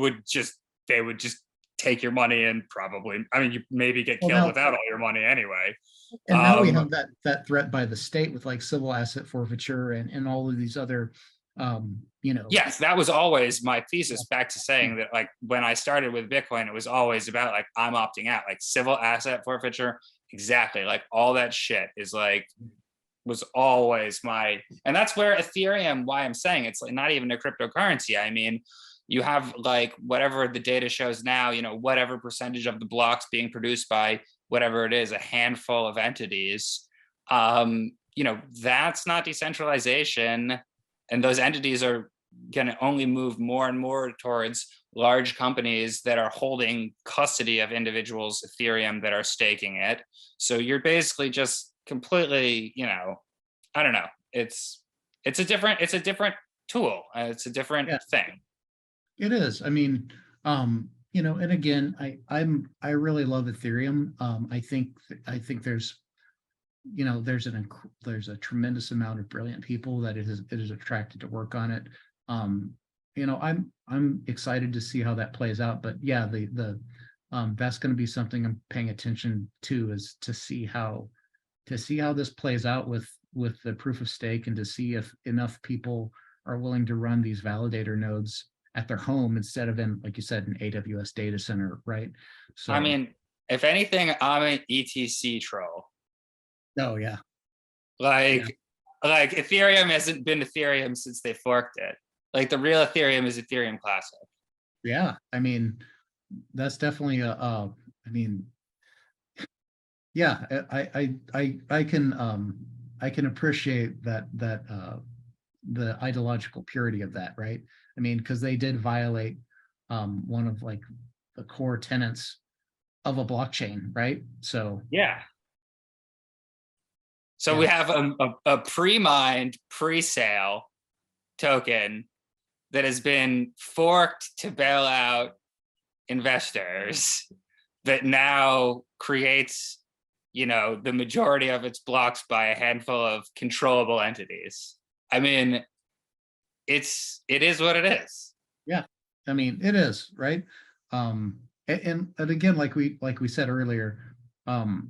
would just take your money and probably, I mean, you maybe get killed without all your money anyway. And now we have that threat by the state with like civil asset forfeiture and all of these other, Yes, that was always my thesis, back to saying that like when I started with Bitcoin, it was always about like, I'm opting out, like civil asset forfeiture. Exactly. Like all that shit is like, was always and that's where Ethereum, why I'm saying it's like not even a cryptocurrency. I mean, you have like whatever the data shows now, whatever percentage of the blocks being produced by whatever it is, a handful of entities, that's not decentralization. And those entities are going to only move more and more towards large companies that are holding custody of individuals' Ethereum that are staking it. So you're basically just completely, I don't know. It's a different tool. It's a different thing. It is. I mean, and again, I really love Ethereum. I think there's there's a tremendous amount of brilliant people that it is attracted to work on it. I'm excited to see how that plays out. But yeah, that's going to be something I'm paying attention to, is to see how this plays out with the proof of stake, and to see if enough people are willing to run these validator nodes at their home instead of in, like you said, an AWS data center, right? So I mean, if anything, I'm an ETC troll. Oh yeah. Like Ethereum hasn't been Ethereum since they forked it. Like the real Ethereum is Ethereum Classic. Yeah, I mean, that's definitely I mean, yeah, I can appreciate that the ideological purity of that, right? I mean, because they did violate one of like the core tenets of a blockchain, right? So yeah. So we have a pre-mined, pre-sale token that has been forked to bail out investors that now creates, the majority of its blocks by a handful of controllable entities. I mean, it is what it is. Yeah, I mean, it is, right? And again, like we said earlier, and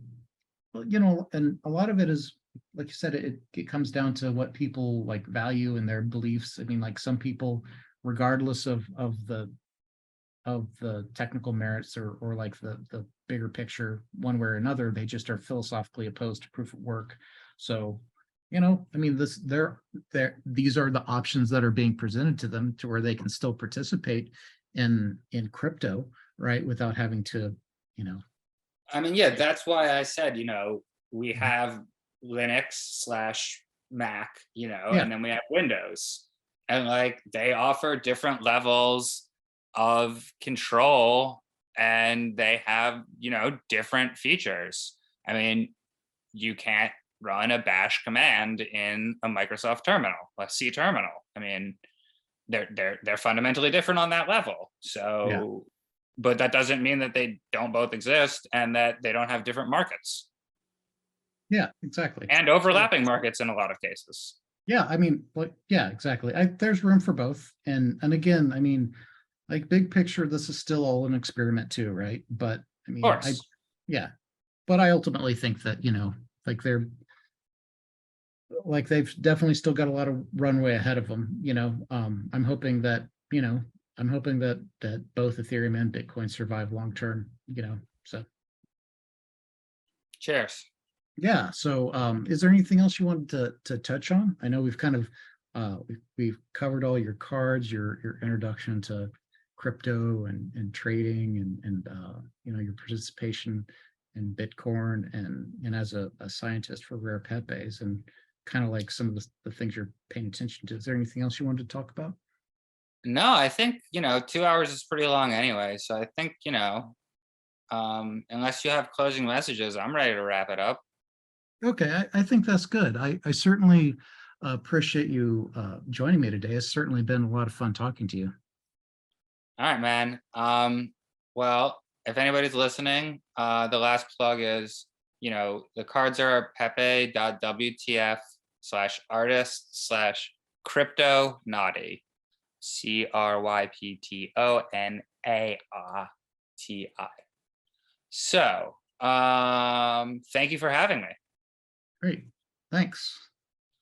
a lot of it is, like you said, it comes down to what people like value and their beliefs. I mean, like some people, regardless of the technical merits or like the bigger picture, one way or another, they just are philosophically opposed to proof of work. So you know, I mean, these are the options that are being presented to them to where they can still participate in crypto, right? Without having to, you know, I mean, yeah, that's why I said, we Mhm. have Linux/Mac, Yeah, and then we have Windows. And like they offer different levels of control and they have, different features. I mean, you can't run a bash command in a Microsoft terminal, a C terminal. I mean, they're fundamentally different on that level. yeah, So, but that doesn't mean that they don't both exist and that they don't have different markets yeah, exactly. and So overlapping markets in a lot of cases. yeah, I mean, like, yeah, exactly. There's room for both. And again, I mean, like big picture, this is still all an experiment too, right? But I Of mean, course. yeah, but I ultimately think that, like they've definitely still got a lot of runway ahead of them, I'm hoping that, that both Ethereum and Bitcoin survive long term, so Cheers. yeah. So is there anything else you wanted to touch on? I know we've kind of we've covered all your cards, your introduction to crypto and trading and your participation in Bitcoin and as a scientist for Rare Pepes and kind of like some of the things you're paying attention to. Is there anything else you wanted to talk about? No, I think, 2 hours is pretty long anyway. So I think, unless you have closing messages, I'm ready to wrap it up. Okay, I think that's good. I certainly appreciate you joining me today. It's certainly been a lot of fun talking to you. All right, man. Well, if anybody's listening, the last plug is, the cards are Pepe.wtf /artist /Cryptonati, CRYPTONARTI. So, thank you for having me. Great. Thanks.